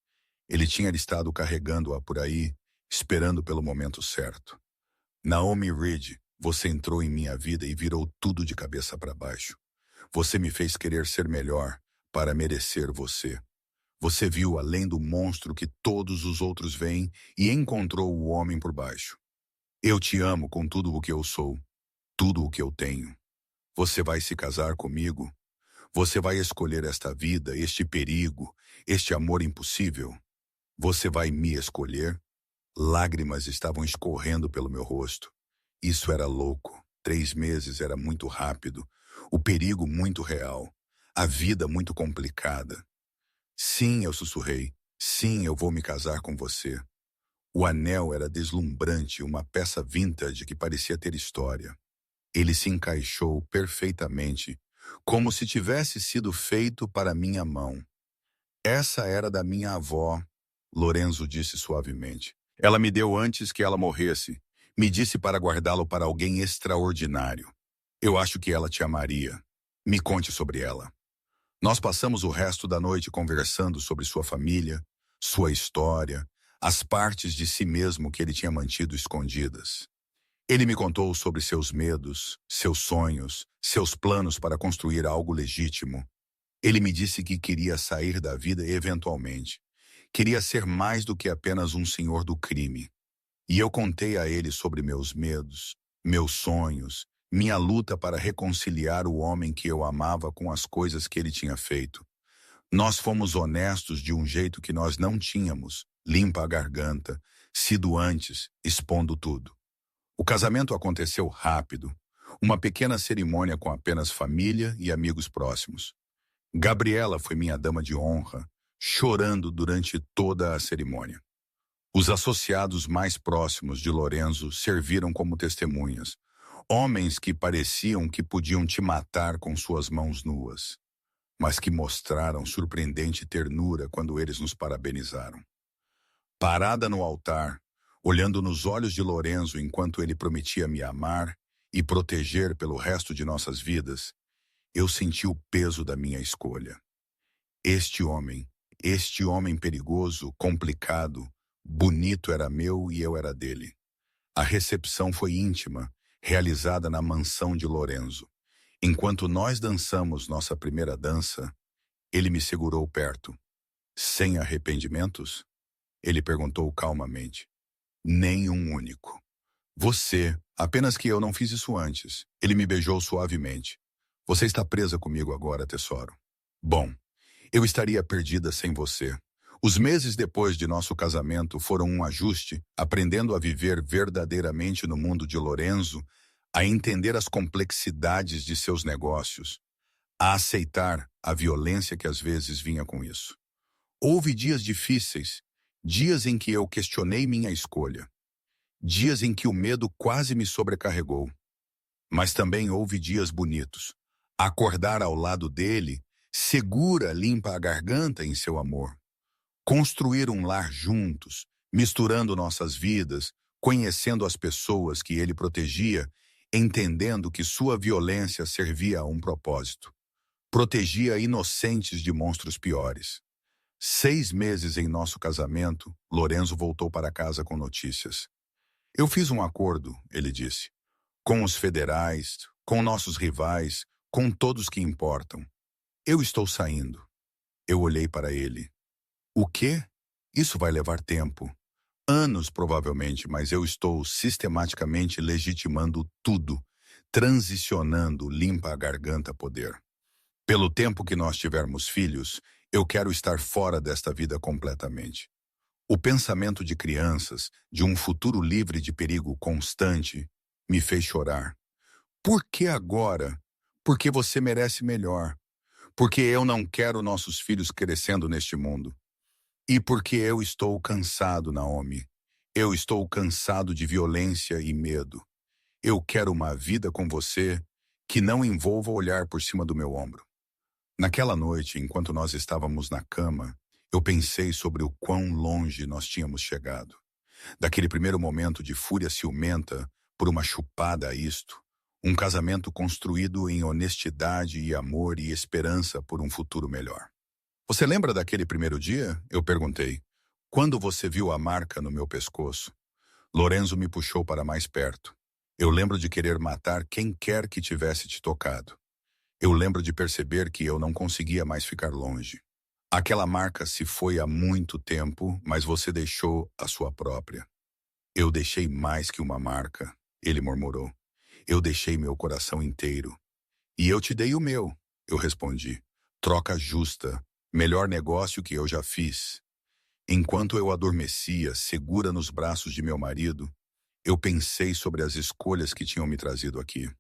Ele tinha estado carregando-a por aí, esperando pelo momento certo. Naomi Reed, você entrou em minha vida e virou tudo de cabeça para baixo. Você me fez querer ser melhor para merecer você. Você viu além do monstro que todos os outros veem e encontrou o homem por baixo. Eu te amo com tudo o que eu sou, tudo o que eu tenho. Você vai se casar comigo? Você vai escolher esta vida, este perigo, este amor impossível? Você vai me escolher? Lágrimas estavam escorrendo pelo meu rosto. Isso era louco. 3 meses era muito rápido. O perigo muito real. A vida muito complicada. Sim, eu sussurrei. Sim, eu vou me casar com você. O anel era deslumbrante, uma peça vintage que parecia ter história. Ele se encaixou perfeitamente, como se tivesse sido feito para minha mão. Essa era da minha avó, Lorenzo disse suavemente. Ela me deu antes que ela morresse. Me disse para guardá-lo para alguém extraordinário. Eu acho que ela te amaria. Me conte sobre ela. Nós passamos o resto da noite conversando sobre sua família, sua história, as partes de si mesmo que ele tinha mantido escondidas. Ele me contou sobre seus medos, seus sonhos, seus planos para construir algo legítimo. Ele me disse que queria sair da vida eventualmente. Queria ser mais do que apenas um senhor do crime. E eu contei a ele sobre meus medos, meus sonhos, minha luta para reconciliar o homem que eu amava com as coisas que ele tinha feito. Nós fomos honestos de um jeito que nós não tínhamos, limpa a garganta, sido antes, expondo tudo. O casamento aconteceu rápido. Uma pequena cerimônia com apenas família e amigos próximos. Gabriela foi minha dama de honra, chorando durante toda a cerimônia. Os associados mais próximos de Lorenzo serviram como testemunhas, homens que pareciam que podiam te matar com suas mãos nuas, mas que mostraram surpreendente ternura quando eles nos parabenizaram. Parada no altar, olhando nos olhos de Lorenzo enquanto ele prometia me amar e proteger pelo resto de nossas vidas, eu senti o peso da minha escolha. Este homem perigoso, complicado, bonito era meu e eu era dele. A recepção foi íntima, realizada na mansão de Lorenzo. Enquanto nós dançamos nossa primeira dança, ele me segurou perto. Sem arrependimentos? Ele perguntou calmamente. Nem um único. Você, apenas que eu não fiz isso antes. Ele me beijou suavemente. Você está presa comigo agora, tesouro. Bom, eu estaria perdida sem você. Os meses depois de nosso casamento foram um ajuste, aprendendo a viver verdadeiramente no mundo de Lorenzo, a entender as complexidades de seus negócios, a aceitar a violência que às vezes vinha com isso. Houve dias difíceis, dias em que eu questionei minha escolha, dias em que o medo quase me sobrecarregou. Mas também houve dias bonitos. Acordar ao lado dele, segura, limpa a garganta em seu amor. Construir um lar juntos, misturando nossas vidas, conhecendo as pessoas que ele protegia, entendendo que sua violência servia a um propósito. Protegia inocentes de monstros piores. 6 meses em nosso casamento, Lorenzo voltou para casa com notícias. Eu fiz um acordo, ele disse, com os federais, com nossos rivais, com todos que importam. Eu estou saindo. Eu olhei para ele. O quê? Isso vai levar tempo. Anos, provavelmente, mas eu estou sistematicamente legitimando tudo, transicionando limpa a garganta poder. Pelo tempo que nós tivermos filhos, eu quero estar fora desta vida completamente. O pensamento de crianças, de um futuro livre de perigo constante, me fez chorar. Por que agora? Porque você merece melhor. Porque eu não quero nossos filhos crescendo neste mundo. E porque eu estou cansado, Naomi. Eu estou cansado de violência e medo. Eu quero uma vida com você que não envolva olhar por cima do meu ombro. Naquela noite, enquanto nós estávamos na cama, eu pensei sobre o quão longe nós tínhamos chegado. Daquele primeiro momento de fúria ciumenta por uma chupada a isto, um casamento construído em honestidade e amor e esperança por um futuro melhor. Você lembra daquele primeiro dia? Eu perguntei. Quando você viu a marca no meu pescoço? Lorenzo me puxou para mais perto. Eu lembro de querer matar quem quer que tivesse te tocado. Eu lembro de perceber que eu não conseguia mais ficar longe. Aquela marca se foi há muito tempo, mas você deixou a sua própria. Eu deixei mais que uma marca, ele murmurou. Eu deixei meu coração inteiro. E eu te dei o meu, eu respondi. Troca justa, melhor negócio que eu já fiz. Enquanto eu adormecia, segura nos braços de meu marido, eu pensei sobre as escolhas que tinham me trazido aqui.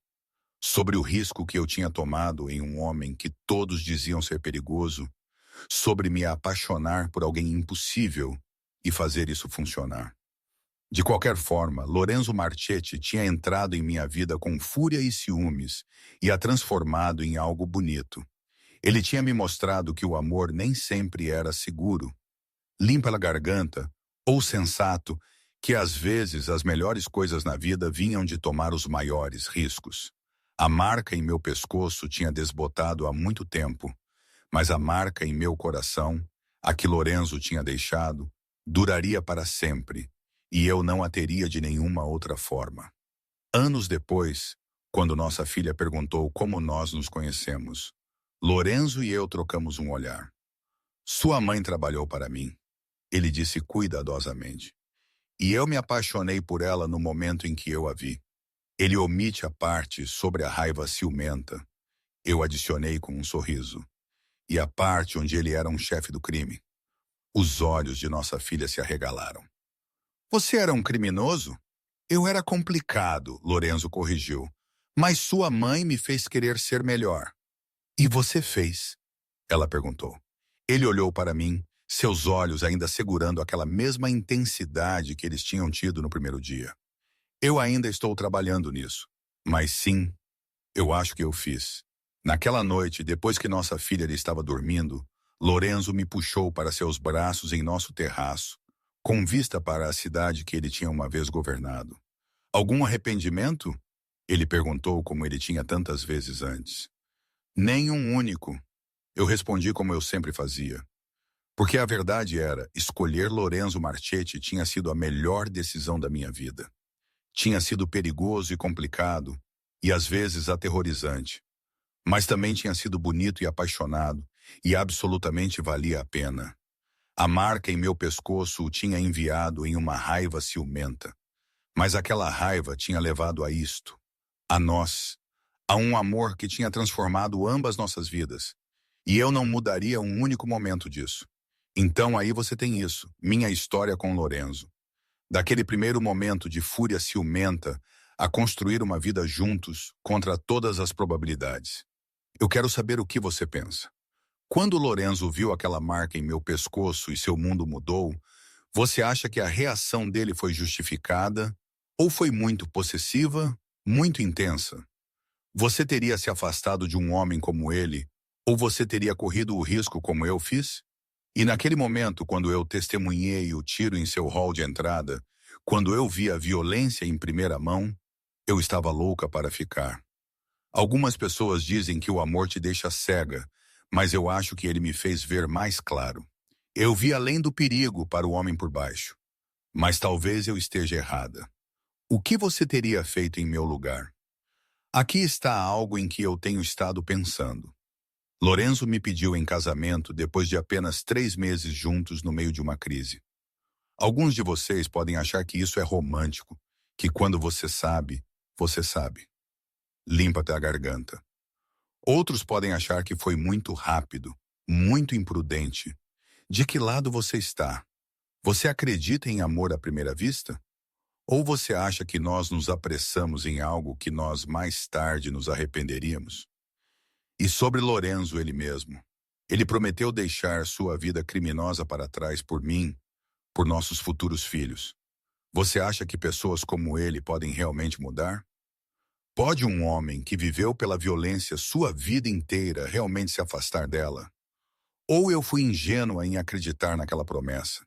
Sobre o risco que eu tinha tomado em um homem que todos diziam ser perigoso, sobre me apaixonar por alguém impossível e fazer isso funcionar. De qualquer forma, Lorenzo Marchetti tinha entrado em minha vida com fúria e ciúmes e a transformado em algo bonito. Ele tinha me mostrado que o amor nem sempre era seguro, limpa a garganta, ou sensato, que às vezes as melhores coisas na vida vinham de tomar os maiores riscos. A marca em meu pescoço tinha desbotado há muito tempo, mas a marca em meu coração, a que Lorenzo tinha deixado, duraria para sempre, e eu não a teria de nenhuma outra forma. Anos depois, quando nossa filha perguntou como nós nos conhecemos, Lorenzo e eu trocamos um olhar. Sua mãe trabalhou para mim, ele disse cuidadosamente. E eu me apaixonei por ela no momento em que eu a vi. Ele omite a parte sobre a raiva ciumenta. Eu adicionei com um sorriso. E a parte onde ele era um chefe do crime. Os olhos de nossa filha se arregalaram. Você era um criminoso? Eu era complicado, Lorenzo corrigiu. Mas sua mãe me fez querer ser melhor. E você fez? Ela perguntou. Ele olhou para mim, seus olhos ainda segurando aquela mesma intensidade que eles tinham tido no primeiro dia. Eu ainda estou trabalhando nisso. Mas sim, eu acho que eu fiz. Naquela noite, depois que nossa filha estava dormindo, Lorenzo me puxou para seus braços em nosso terraço, com vista para a cidade que ele tinha uma vez governado. Algum arrependimento? Ele perguntou como ele tinha tantas vezes antes. Nenhum único. Eu respondi como eu sempre fazia. Porque a verdade era, escolher Lorenzo Marchetti tinha sido a melhor decisão da minha vida. Tinha sido perigoso e complicado, e às vezes aterrorizante. Mas também tinha sido bonito e apaixonado, e absolutamente valia a pena. A marca em meu pescoço o tinha enviado em uma raiva ciumenta. Mas aquela raiva tinha levado a isto, a nós, a um amor que tinha transformado ambas nossas vidas. E eu não mudaria um único momento disso. Então aí você tem isso, minha história com Lorenzo. Daquele primeiro momento de fúria ciumenta a construir uma vida juntos contra todas as probabilidades. Eu quero saber o que você pensa. Quando Lorenzo viu aquela marca em meu pescoço e seu mundo mudou, você acha que a reação dele foi justificada ou foi muito possessiva, muito intensa? Você teria se afastado de um homem como ele ou você teria corrido o risco como eu fiz? E naquele momento, quando eu testemunhei o tiro em seu hall de entrada, quando eu vi a violência em primeira mão, eu estava louca para ficar. Algumas pessoas dizem que o amor te deixa cega, mas eu acho que ele me fez ver mais claro. Eu vi além do perigo para o homem por baixo. Mas talvez eu esteja errada. O que você teria feito em meu lugar? Aqui está algo em que eu tenho estado pensando. Lorenzo me pediu em casamento depois de apenas 3 meses juntos no meio de uma crise. Alguns de vocês podem achar que isso é romântico, que quando você sabe, você sabe. Limpa-te a garganta. Outros podem achar que foi muito rápido, muito imprudente. De que lado você está? Você acredita em amor à primeira vista? Ou você acha que nós nos apressamos em algo que nós mais tarde nos arrependeríamos? E sobre Lorenzo ele mesmo. Ele prometeu deixar sua vida criminosa para trás por mim, por nossos futuros filhos. Você acha que pessoas como ele podem realmente mudar? Pode um homem que viveu pela violência sua vida inteira realmente se afastar dela? Ou eu fui ingênua em acreditar naquela promessa?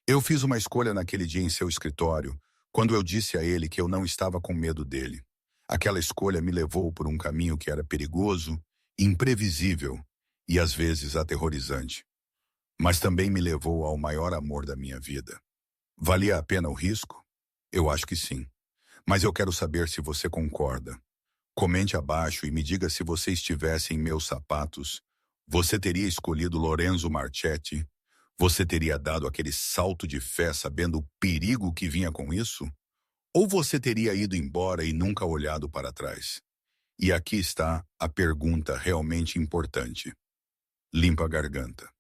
Eu fiz uma escolha naquele dia em seu escritório, quando eu disse a ele que eu não estava com medo dele. Aquela escolha me levou por um caminho que era perigoso, imprevisível e às vezes aterrorizante. Mas também me levou ao maior amor da minha vida. Valia a pena o risco? Eu acho que sim. Mas eu quero saber se você concorda. Comente abaixo e me diga se você estivesse em meus sapatos. Você teria escolhido Lorenzo Marchetti? Você teria dado aquele salto de fé sabendo o perigo que vinha com isso? Ou você teria ido embora e nunca olhado para trás? E aqui está a pergunta realmente importante. Limpa a garganta.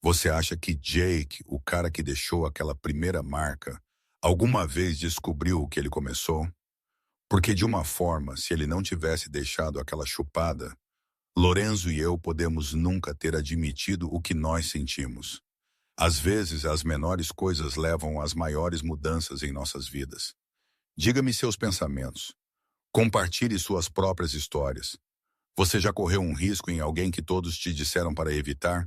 Você acha que Jake, o cara que deixou aquela primeira marca, alguma vez descobriu o que ele começou? Porque de uma forma, se ele não tivesse deixado aquela chupada, Lorenzo e eu podemos nunca ter admitido o que nós sentimos. Às vezes, as menores coisas levam às maiores mudanças em nossas vidas. Diga-me seus pensamentos. Compartilhe suas próprias histórias. Você já correu um risco em alguém que todos te disseram para evitar?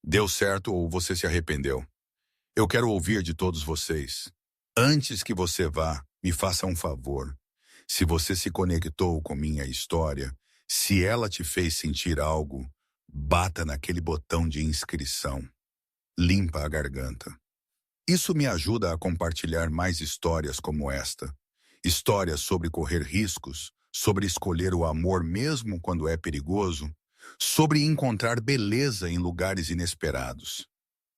Deu certo ou você se arrependeu? Eu quero ouvir de todos vocês. Antes que você vá, me faça um favor. Se você se conectou com minha história, se ela te fez sentir algo, bata naquele botão de inscrição. Limpa a garganta. Isso me ajuda a compartilhar mais histórias como esta. Histórias sobre correr riscos, sobre escolher o amor mesmo quando é perigoso, sobre encontrar beleza em lugares inesperados.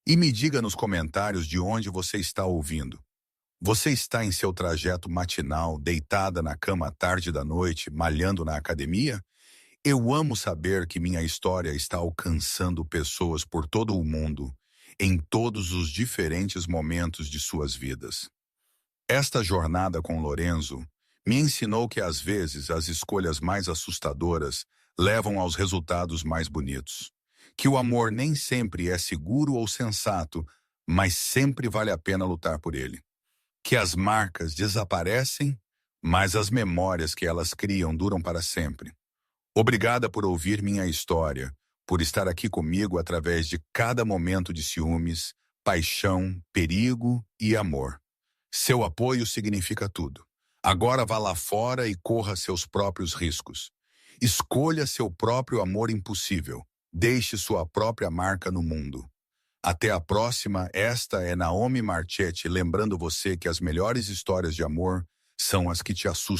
E me diga nos comentários de onde você está ouvindo. Você está em seu trajeto matinal, deitada na cama à tarde da noite, malhando na academia? Eu amo saber que minha história está alcançando pessoas por todo o mundo, em todos os diferentes momentos de suas vidas. Esta jornada com Lorenzo Me ensinou que às vezes as escolhas mais assustadoras levam aos resultados mais bonitos. Que o amor nem sempre é seguro ou sensato, mas sempre vale a pena lutar por ele. Que as marcas desaparecem, mas as memórias que elas criam duram para sempre. Obrigada por ouvir minha história, por estar aqui comigo através de cada momento de ciúmes, paixão, perigo e amor. Seu apoio significa tudo. Agora vá lá fora e corra seus próprios riscos. Escolha seu próprio amor impossível. Deixe sua própria marca no mundo. Até a próxima, esta é Naomi Marchetti, lembrando você que as melhores histórias de amor são as que te assustam.